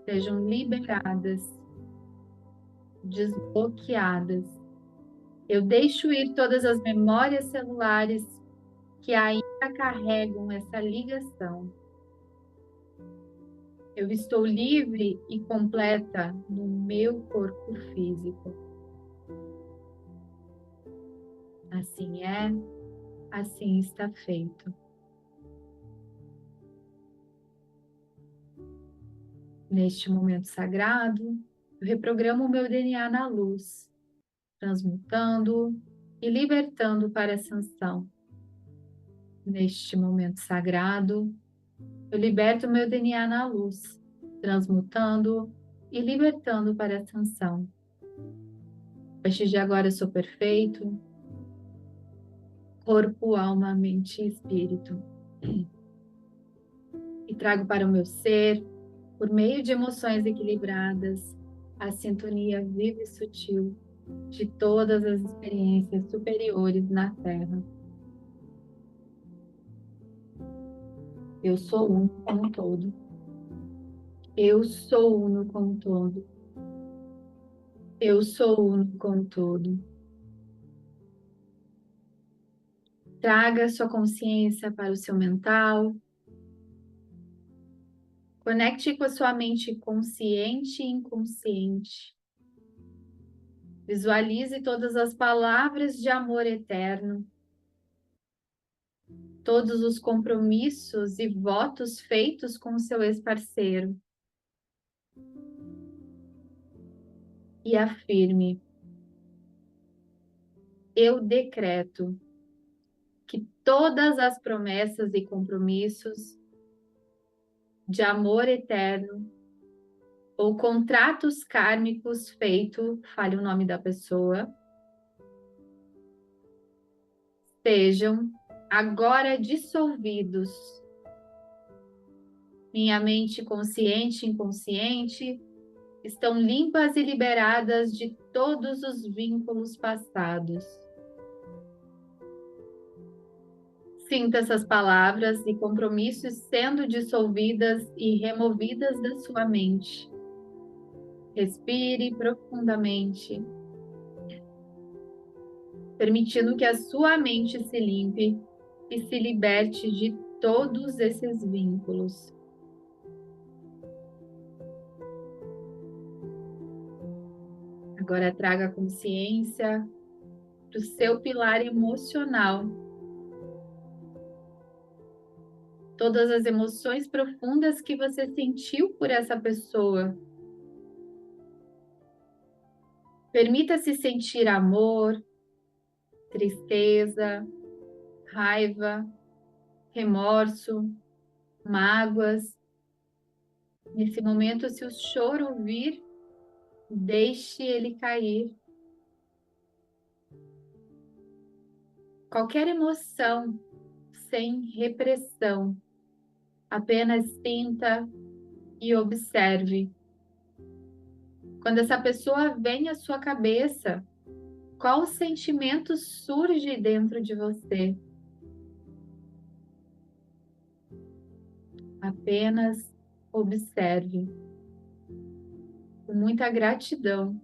Sejam liberadas, desbloqueadas. Eu deixo ir todas as memórias celulares que ainda carregam essa ligação. Eu estou livre e completa no meu corpo físico. Assim é, assim está feito. Neste momento sagrado, eu reprogramo o meu DNA na luz. transmutando e libertando para a ascensão. Neste momento sagrado, eu liberto o meu DNA na luz, transmutando e libertando para a ascensão. A partir de agora eu sou perfeito, corpo, alma, mente e espírito. E trago para o meu ser, por meio de emoções equilibradas, a sintonia viva e sutil de todas as experiências superiores na Terra. Eu sou um com o todo. Eu sou uno com o todo. Eu sou uno com o todo. Traga sua consciência para o seu mental. Conecte com a sua mente consciente e inconsciente. Visualize todas as palavras de amor eterno, todos os compromissos e votos feitos com o seu ex-parceiro. E afirme: eu decreto que todas as promessas e compromissos de amor eterno ou contratos kármicos feitos, fale o nome da pessoa, sejam agora dissolvidos. Minha mente consciente e inconsciente estão limpas e liberadas de todos os vínculos passados. Sinta essas palavras e compromissos sendo dissolvidas e removidas da sua mente. Respire profundamente, permitindo que a sua mente se limpe e se liberte de todos esses vínculos. Agora traga a consciência para o seu pilar emocional. Todas as emoções profundas que você sentiu por essa pessoa. Permita-se sentir amor, tristeza, raiva, remorso, mágoas. Nesse momento, se o choro vir, deixe ele cair. Qualquer emoção, sem repressão, apenas sinta e observe. Quando essa pessoa vem à sua cabeça, qual sentimento surge dentro de você? Apenas observe. Com muita gratidão.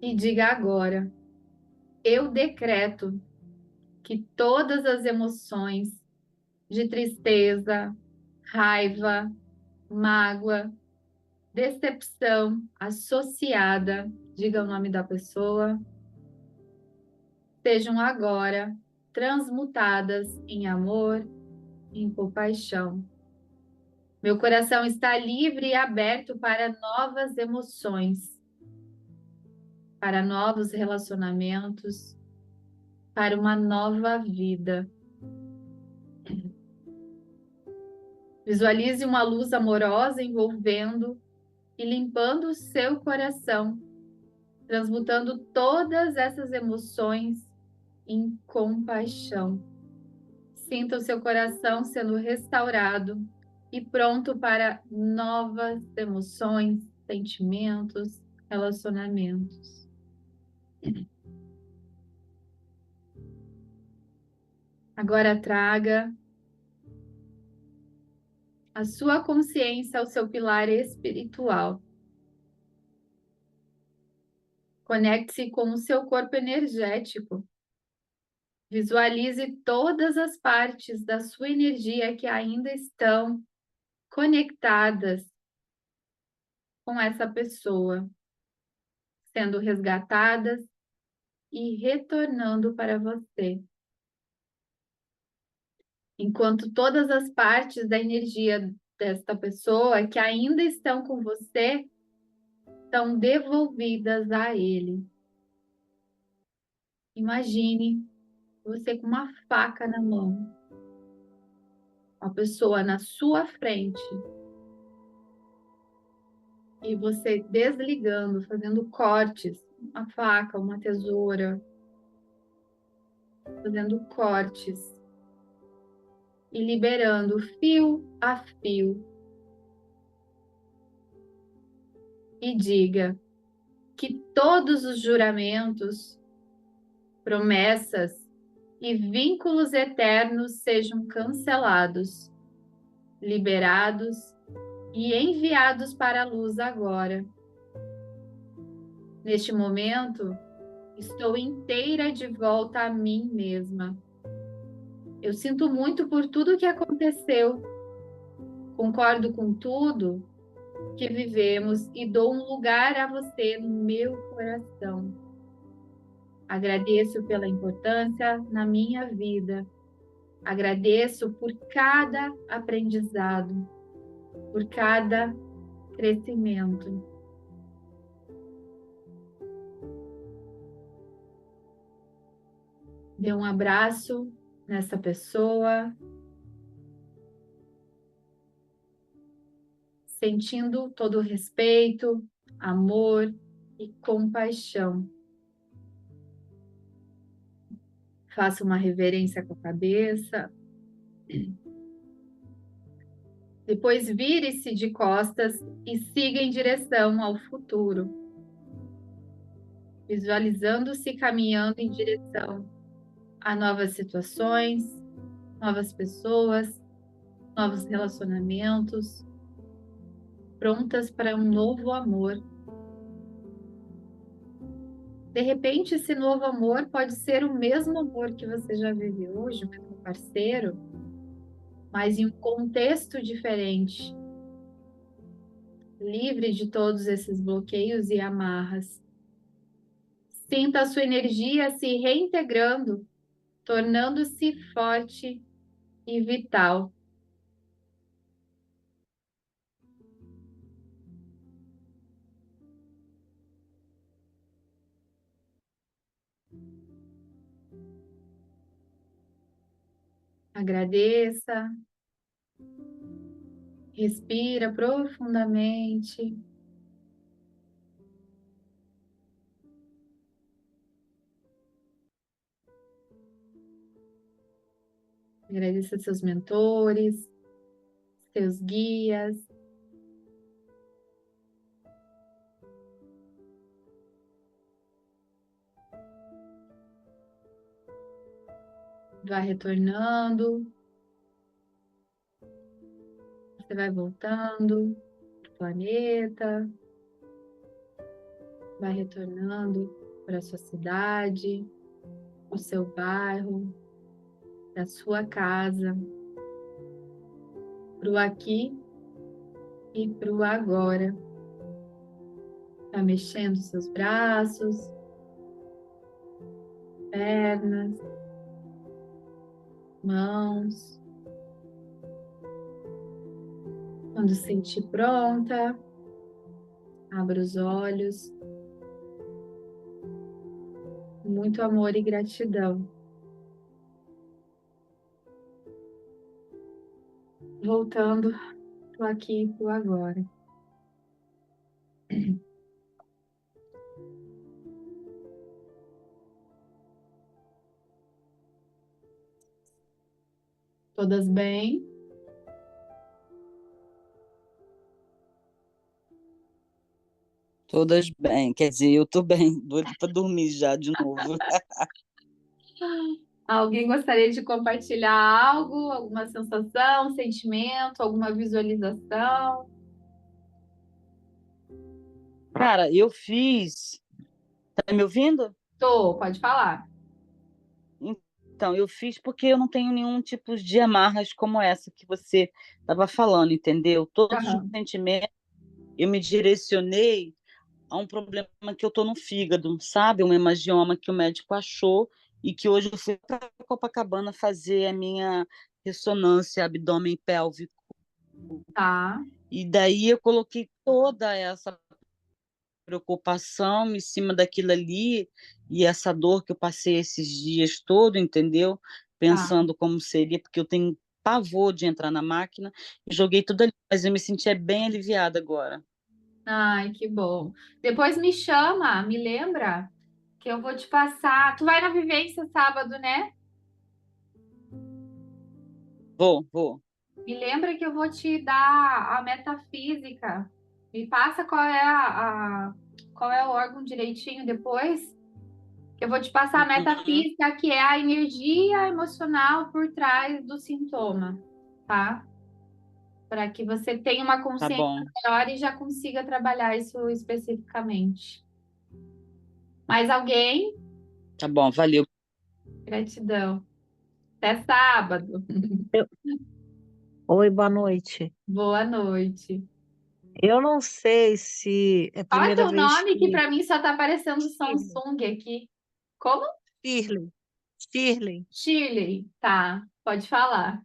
E diga agora: eu decreto que todas as emoções de tristeza, raiva, mágoa, decepção associada, diga o nome da pessoa, sejam agora transmutadas em amor, em compaixão. Meu coração está livre e aberto para novas emoções, para novos relacionamentos, para uma nova vida. Visualize uma luz amorosa envolvendo e limpando o seu coração, transmutando todas essas emoções em compaixão. Sinta o seu coração sendo restaurado e pronto para novas emoções, sentimentos, relacionamentos. Agora traga a sua consciência ao seu pilar espiritual. Conecte-se com o seu corpo energético. Visualize todas as partes da sua energia que ainda estão conectadas com essa pessoa, sendo resgatadas e retornando para você. Enquanto todas as partes da energia desta pessoa que ainda estão com você são devolvidas a ele. Imagine você com uma faca na mão, uma pessoa na sua frente, e você desligando, fazendo cortes, uma faca, uma tesoura, fazendo cortes e liberando fio a fio. E diga que todos os juramentos, promessas e vínculos eternos sejam cancelados, liberados e enviados para a luz agora. Neste momento, estou inteira de volta a mim mesma. Eu sinto muito por tudo que aconteceu. Concordo com tudo que vivemos e dou um lugar a você no meu coração. Agradeço pela importância na minha vida. Agradeço por cada aprendizado, por cada crescimento. Dê um abraço nessa pessoa, sentindo todo o respeito, amor e compaixão. Faça uma reverência com a cabeça. Depois vire-se de costas e siga em direção ao futuro, visualizando-se caminhando em direção a novas situações, novas pessoas, novos relacionamentos, prontas para um novo amor. De repente, esse novo amor pode ser o mesmo amor que você já vive hoje, o mesmo parceiro, mas em um contexto diferente, livre de todos esses bloqueios e amarras. Sinta a sua energia se reintegrando, tornando-se forte e vital. Agradeça, respira profundamente. Agradeça seus mentores, seus guias. Vai retornando. Você vai voltando para o planeta. Vai retornando para a sua cidade, para o seu bairro, para a sua casa, para o aqui e para o agora. Vai mexendo seus braços, pernas, mãos. Quando se sentir pronta, abra os olhos. Muito amor e gratidão. Voltando pro aqui e pro agora. Todas bem? Todas bem, quer dizer, eu tô bem, doida para dormir já de novo. Alguém gostaria de compartilhar algo, alguma sensação, sentimento, alguma visualização? Cara, eu fiz. Tá me ouvindo? Tô, pode falar. Então, eu fiz porque eu não tenho nenhum tipo de amarras como essa que você estava falando, entendeu? Todos os Aham. sentimentos, eu me direcionei a um problema que eu tô no fígado, sabe? Um hemangioma que o médico achou e que hoje eu fui para Copacabana fazer a minha ressonância abdômen pélvico. Tá. E daí eu coloquei toda essa preocupação em cima daquilo ali e essa dor que eu passei esses dias todo, entendeu? Tá. Pensando como seria, porque eu tenho pavor de entrar na máquina e joguei tudo ali, mas eu me senti bem aliviada agora. Ai, que bom. Depois me chama, me lembra que eu vou te passar. Tu vai na vivência sábado, né? Vou. Me lembra que eu vou te dar a metafísica. Me passa qual é o órgão direitinho depois, que eu vou te passar a Uhum, metafísica, que é a energia emocional por trás do sintoma, tá? Para que você tenha uma tá consciência bom, maior e já consiga trabalhar isso especificamente. Mais alguém? tá bom, valeu. Gratidão. Até sábado. Eu- Oi, boa noite. Boa noite. Eu não sei se é a Qual é primeira teu vez nome? Que que. para mim só tá aparecendo Shirley. Samsung aqui. Como? Shirley. Shirley. Shirley. Tá, pode falar.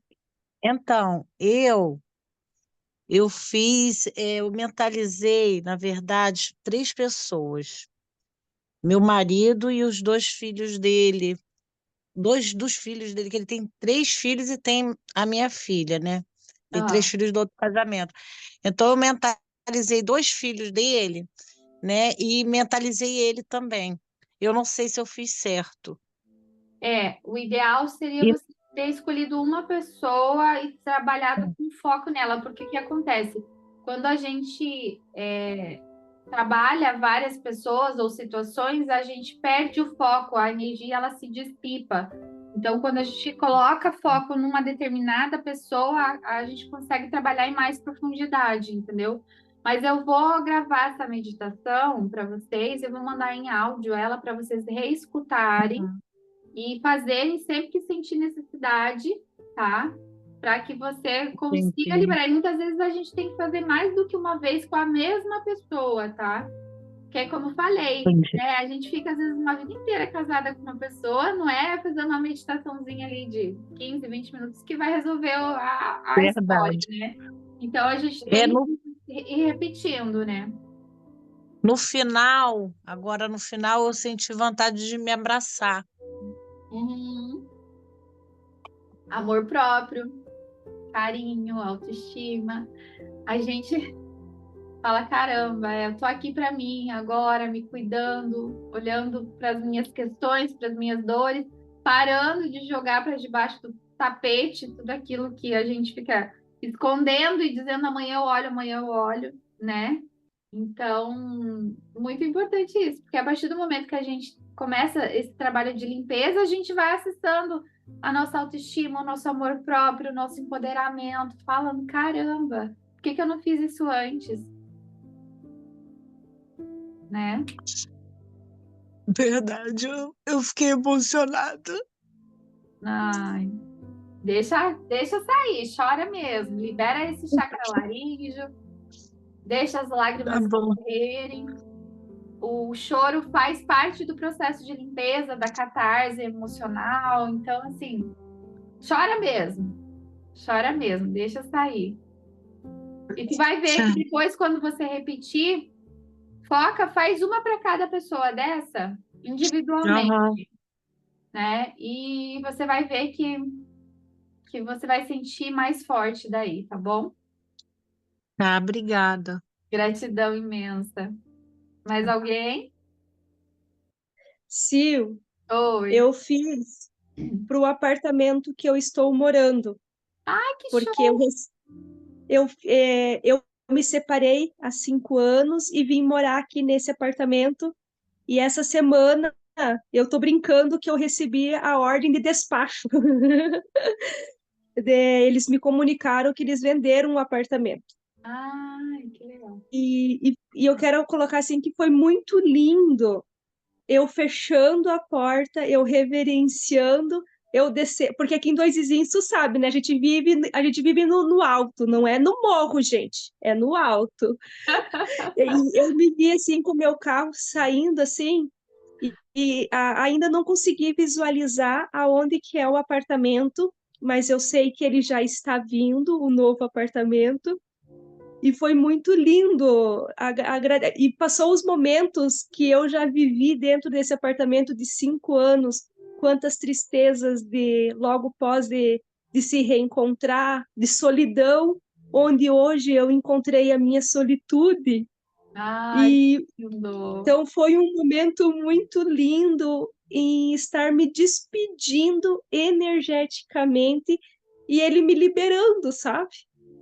Então, eu fiz, eu mentalizei, na verdade, três pessoas. Meu marido e os dois filhos dele. Dois dos filhos dele, que ele tem três filhos e tem a minha filha, né? Tem três Ah, filhos do outro casamento. Então, eu mentalizei dois filhos dele, né? E mentalizei ele também. Eu não sei se eu fiz certo. o ideal seria E você ter escolhido uma pessoa e trabalhado com foco nela, porque o que acontece? Quando a gente trabalha várias pessoas ou situações, a gente perde o foco, a energia ela se dissipa. Então, quando a gente coloca foco numa determinada pessoa, a gente consegue trabalhar em mais profundidade, entendeu? Mas eu vou gravar essa meditação para vocês, eu vou mandar em áudio ela para vocês reescutarem Uhum. e fazerem sempre que sentir necessidade, tá? Para que você consiga Entendi, liberar. E muitas vezes a gente tem que fazer mais do que uma vez com a mesma pessoa, tá? Que é como eu falei, entendi. né? A gente fica às vezes uma vida inteira casada com uma pessoa, não é fazendo uma meditaçãozinha ali de 15, 20 minutos que vai resolver a história, Verdade. né? Então a gente É tem no, que ir repetindo, né? no final, agora no final, eu senti vontade de me abraçar. Uhum. Amor próprio, carinho, autoestima. A gente fala, caramba, eu tô aqui para mim agora, me cuidando, olhando para as minhas questões, para as minhas dores, parando de jogar para debaixo do tapete tudo aquilo que a gente fica escondendo e dizendo amanhã eu olho, né? Então, muito importante isso, porque a partir do momento que a gente começa esse trabalho de limpeza, a gente vai acessando a nossa autoestima, o nosso amor próprio, o nosso empoderamento, falando, caramba, por que que eu não fiz isso antes? Né? Verdade, eu fiquei emocionada. Ai, deixa sair, chora mesmo, libera esse chakra laríngeo, deixa as Tá lágrimas bom. correrem. O choro faz parte do processo de limpeza, da catarse emocional, então assim, chora mesmo, deixa sair. E tu vai ver que Certo. depois, quando você repetir, foca, faz uma para cada pessoa dessa, Aham. individualmente, né? E você vai ver que você vai sentir mais forte daí, tá bom? Tá, obrigada. Gratidão imensa. Mais alguém? Sil, Oi. eu fiz para o apartamento que eu estou morando, Ai, que porque eu, show! eu me separei há 5 anos e vim morar aqui nesse apartamento. E essa semana eu estou brincando que eu recebi a ordem de despacho. Eles me comunicaram que eles venderam o apartamento. Ai, que legal. E eu quero colocar assim que foi muito lindo eu fechando a porta, eu reverenciando, eu descer, porque aqui em Dois Vizinhos, tu sabe, né? A gente vive no alto, não é no morro, gente, é no alto. E eu me vi assim com o meu carro saindo assim, ainda não consegui visualizar aonde que é o apartamento, mas eu sei que ele já está vindo, o novo apartamento. E foi muito lindo. E passou os momentos que eu já vivi dentro desse apartamento de 5 anos, quantas tristezas de logo pós de se reencontrar, de solidão, onde hoje eu encontrei a minha solitude. Ai, E que lindo. então foi um momento muito lindo em estar me despedindo energeticamente e ele me liberando, sabe?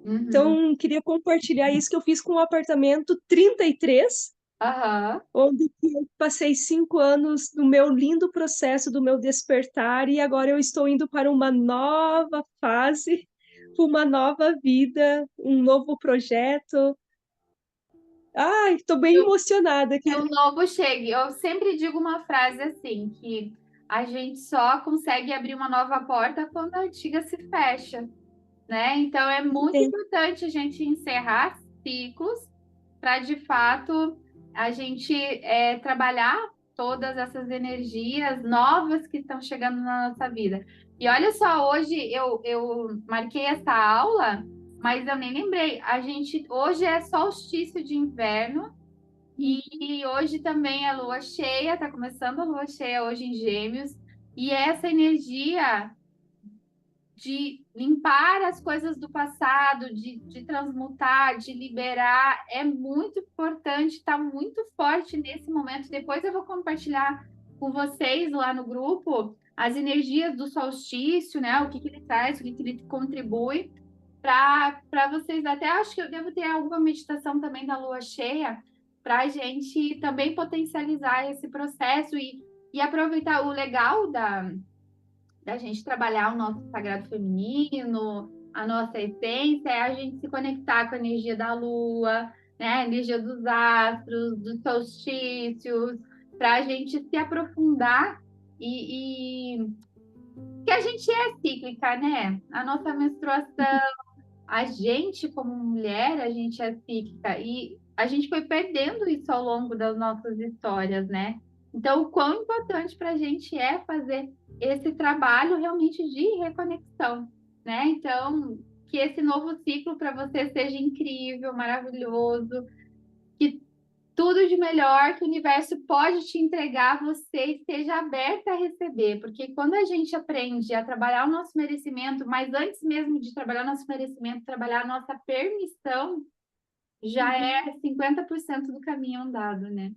Uhum. Então, queria compartilhar isso que eu fiz com o apartamento 33, Aham. onde eu passei 5 anos do meu lindo processo, do meu despertar, e agora eu estou indo para uma nova fase, uma nova vida, um novo projeto. Ai, estou bem emocionada. Que o novo chegue. Eu sempre digo uma frase assim, que a gente só consegue abrir uma nova porta quando a antiga se fecha, né? Então é muito importante a gente encerrar ciclos para de fato a gente trabalhar todas essas energias novas que estão chegando na nossa vida. E olha só, hoje eu marquei essa aula, mas eu nem lembrei. A gente hoje é solstício de inverno. E hoje também a lua cheia, está começando a lua cheia hoje em Gêmeos, e essa energia de limpar as coisas do passado, de transmutar, de liberar, é muito importante, está muito forte nesse momento. Depois eu vou compartilhar com vocês lá no grupo as energias do solstício, né? O que, que ele traz, o que, que ele contribui, para vocês. Até acho que eu devo ter alguma meditação também da lua cheia, para a gente também potencializar esse processo e aproveitar o legal da gente trabalhar o nosso sagrado feminino, a nossa essência, é a gente se conectar com a energia da lua, né? A energia dos astros, dos solstícios, para a gente se aprofundar e que a gente é cíclica, né? A nossa menstruação, a gente como mulher, a gente é cíclica e a gente foi perdendo isso ao longo das nossas histórias, né? Então, o quão importante para a gente é fazer esse trabalho realmente de reconexão, né? Então, que esse novo ciclo para você seja incrível, maravilhoso, que tudo de melhor que o universo pode te entregar, você esteja aberta a receber, porque quando a gente aprende a trabalhar o nosso merecimento, mas antes mesmo de trabalhar o nosso merecimento, trabalhar a nossa permissão, já é 50% do caminho andado, né?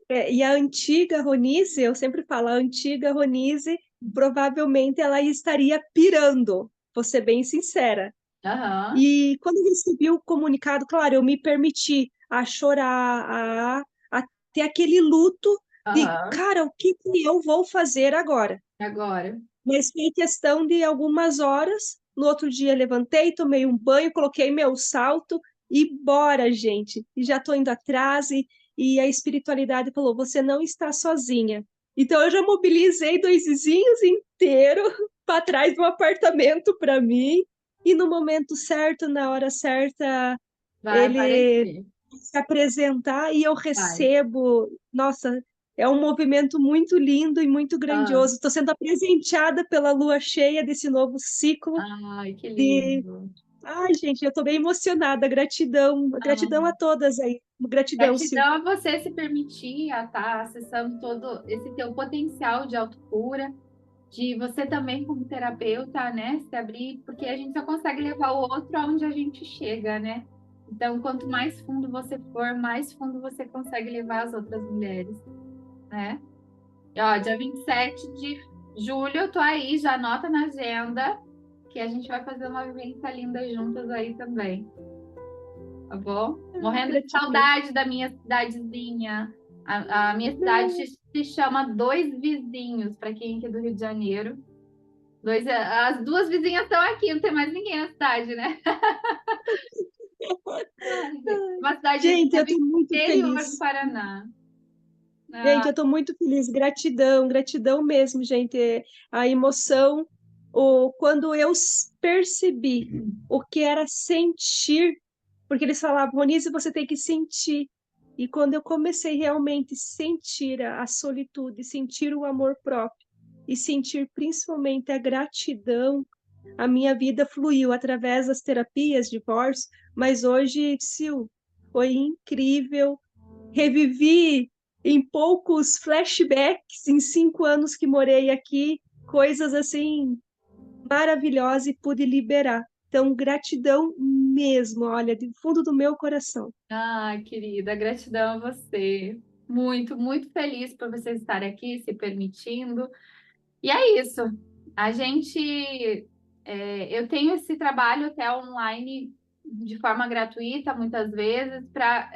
E a antiga Ronise, eu sempre falo, a antiga Ronise, provavelmente ela estaria pirando, vou ser bem sincera. Aham, E quando eu recebi o comunicado, claro, eu me permiti a chorar, a ter aquele luto de, aham. cara, o que que eu vou fazer agora? Agora. Mas foi questão de algumas horas. No outro dia levantei, tomei um banho, coloquei meu salto e bora, gente. E já estou indo atrás e a espiritualidade falou: você não está sozinha. Então eu já mobilizei dois vizinhos inteiros para trás do apartamento para mim. E no momento certo, na hora certa, Vai ele aparecer. se apresentar e eu Vai. recebo. Nossa, é um movimento muito lindo e muito Ah, grandioso. Estou sendo apresentada pela lua cheia desse novo ciclo ai, que de. lindo. Ai, gente, eu estou bem emocionada. Gratidão, Ah, gratidão a todas aí. Gratidão, sim. gratidão a você se permitir a estar acessando todo esse teu potencial de autocura, de você também como terapeuta, né, se abrir, porque a gente só consegue levar o outro aonde a gente chega, né? Então, quanto mais fundo você for, mais fundo você consegue levar as outras mulheres, né? E, ó, dia 27 de julho, eu tô aí, já anota na agenda, que a gente vai fazer uma vivência linda juntas aí também, tá bom? Morrendo de Gratidão. saudade da minha cidadezinha. A minha cidade se chama Dois Vizinhos, para quem é aqui do Rio de Janeiro. As duas vizinhas estão aqui, não tem mais ninguém na cidade, né? Uma cidadezinha Gente, eu do estou muito interior do feliz. Paraná. Gente, Ah, eu estou muito feliz. Gratidão, gratidão mesmo, gente. A emoção, quando eu percebi o que era sentir, porque eles falavam, Ronise, você tem que sentir. E quando eu comecei realmente a sentir a solitude, sentir o amor próprio e sentir principalmente a gratidão, a minha vida fluiu através das terapias de divórcio, mas hoje, Sil, foi incrível. Revivi em poucos flashbacks, em 5 anos que morei aqui, coisas assim maravilhosas e pude liberar. Então, gratidão mesmo, olha, do fundo do meu coração. Ah, querida, gratidão a você. Muito, muito feliz por você estar aqui, se permitindo. E é isso. A gente, eu tenho esse trabalho até online de forma gratuita, muitas vezes, para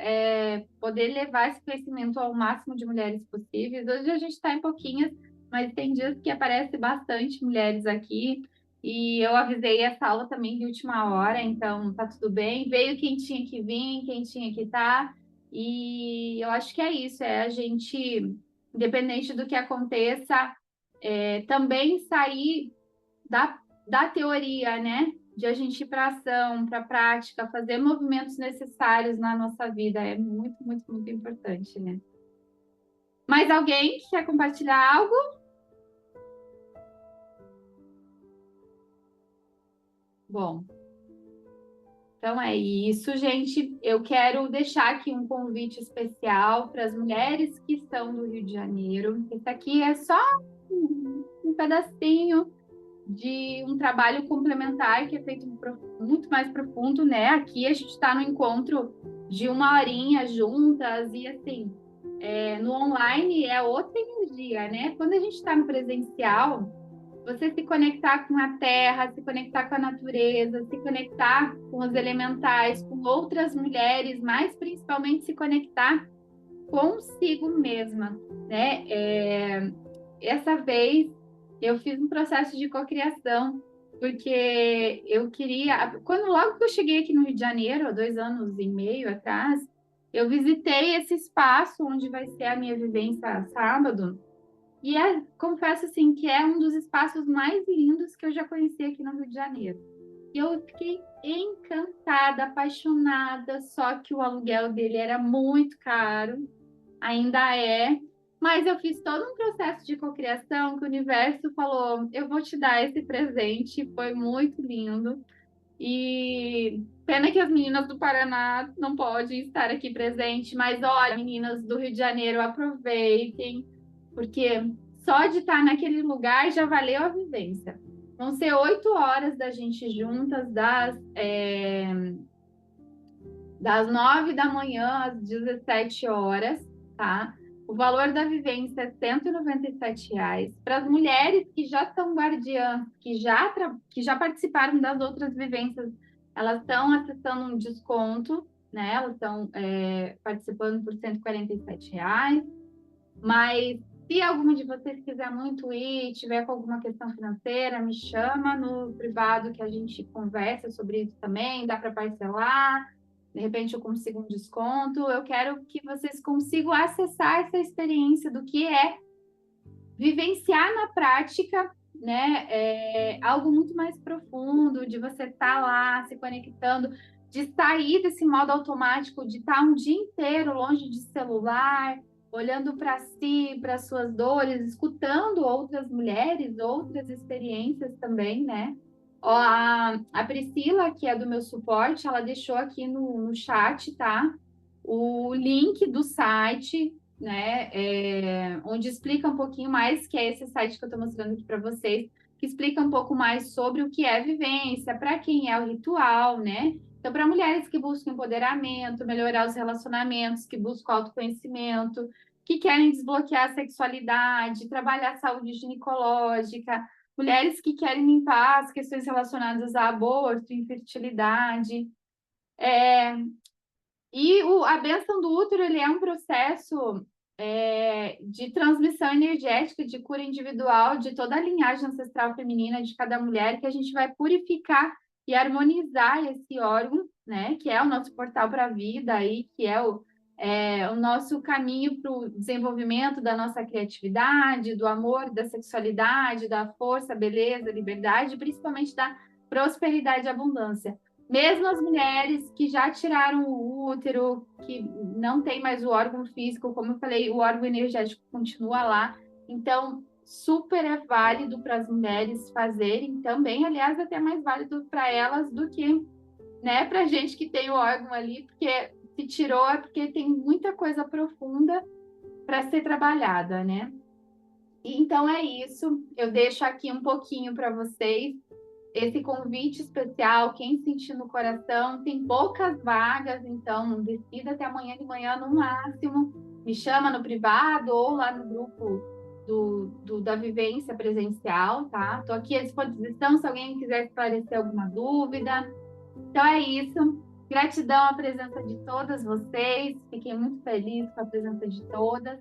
poder levar esse conhecimento ao máximo de mulheres possíveis. Hoje a gente está em pouquinhas, mas tem dias que aparece bastante mulheres aqui. E eu avisei essa aula também de última hora, então tá tudo bem. Veio quem tinha que vir, quem tinha que estar. E eu acho que é isso, é a gente, independente do que aconteça, também sair da teoria, né? De a gente ir para ação, para a prática, fazer movimentos necessários na nossa vida. É muito, muito, muito importante, né? Mais alguém que quer compartilhar algo? Bom, então é isso, gente. Eu quero deixar aqui um convite especial para as mulheres que estão no Rio de Janeiro. Esse aqui é só um pedacinho de um trabalho complementar que é feito muito mais profundo, né? Aqui a gente está no encontro de 1 horinha juntas e assim, no online é outra energia, né? Quando a gente está no presencial, você se conectar com a terra, se conectar com a natureza, se conectar com os elementais, com outras mulheres, mas principalmente se conectar consigo mesma, né? Essa vez eu fiz um processo de cocriação, porque eu queria. Logo que eu cheguei aqui no Rio de Janeiro, há 2 anos e meio atrás, eu visitei esse espaço onde vai ser a minha vivência sábado. E confesso assim que é um dos espaços mais lindos que eu já conheci aqui no Rio de Janeiro. E eu fiquei encantada, apaixonada, só que o aluguel dele era muito caro, ainda é. Mas eu fiz todo um processo de cocriação que o universo falou: eu vou te dar esse presente. Foi muito lindo. E pena que as meninas do Paraná não podem estar aqui presentes, mas olha, meninas do Rio de Janeiro, aproveitem, porque só de estar naquele lugar já valeu a vivência. Vão ser 8 horas da gente juntas, das 9 da manhã às 17 horas, tá? O valor da vivência é R$ 197. Para as mulheres que já são guardiãs, que já participaram das outras vivências, elas estão acessando um desconto, né? Elas estão participando por R$ 147. Mas se alguma de vocês quiser muito ir, tiver com alguma questão financeira, me chama no privado que a gente conversa sobre isso também, dá para parcelar. De repente eu consigo um desconto. Eu quero que vocês consigam acessar essa experiência do que é vivenciar na prática, né? Algo muito mais profundo, de você estar lá se conectando, de sair desse modo automático, de estar um dia inteiro longe de celular, olhando para si, para suas dores, escutando outras mulheres, outras experiências também, né? Ó, a Priscila, que é do meu suporte, ela deixou aqui no chat, tá? O link do site, né? Onde explica um pouquinho mais, que é esse site que eu estou mostrando aqui para vocês, que explica um pouco mais sobre o que é vivência, para quem é o ritual, né? Então, para mulheres que buscam empoderamento, melhorar os relacionamentos, que buscam autoconhecimento, que querem desbloquear a sexualidade, trabalhar a saúde ginecológica, mulheres que querem limpar as questões relacionadas a aborto, infertilidade. A bênção do útero, ele é um processo de transmissão energética, de cura individual de toda a linhagem ancestral feminina de cada mulher, que a gente vai purificar e harmonizar esse órgão, né? Que é o nosso portal para a vida, aí, que é o nosso caminho para o desenvolvimento da nossa criatividade, do amor, da sexualidade, da força, beleza, liberdade, principalmente da prosperidade e abundância. Mesmo as mulheres que já tiraram o útero, que não tem mais o órgão físico, como eu falei, o órgão energético continua lá. Então, super é válido para as mulheres fazerem também, aliás, até mais válido para elas do que, né, para a gente que tem o órgão ali, porque se tirou é porque tem muita coisa profunda para ser trabalhada, né? Então é isso, eu deixo aqui um pouquinho para vocês, esse convite especial, quem sentir no coração, tem poucas vagas, então não decida até amanhã de manhã no máximo, me chama no privado ou lá no grupo da vivência presencial, tá? Estou aqui à disposição se alguém quiser esclarecer alguma dúvida. Então é isso, gratidão à presença de todas vocês, fiquei muito feliz com a presença de todas.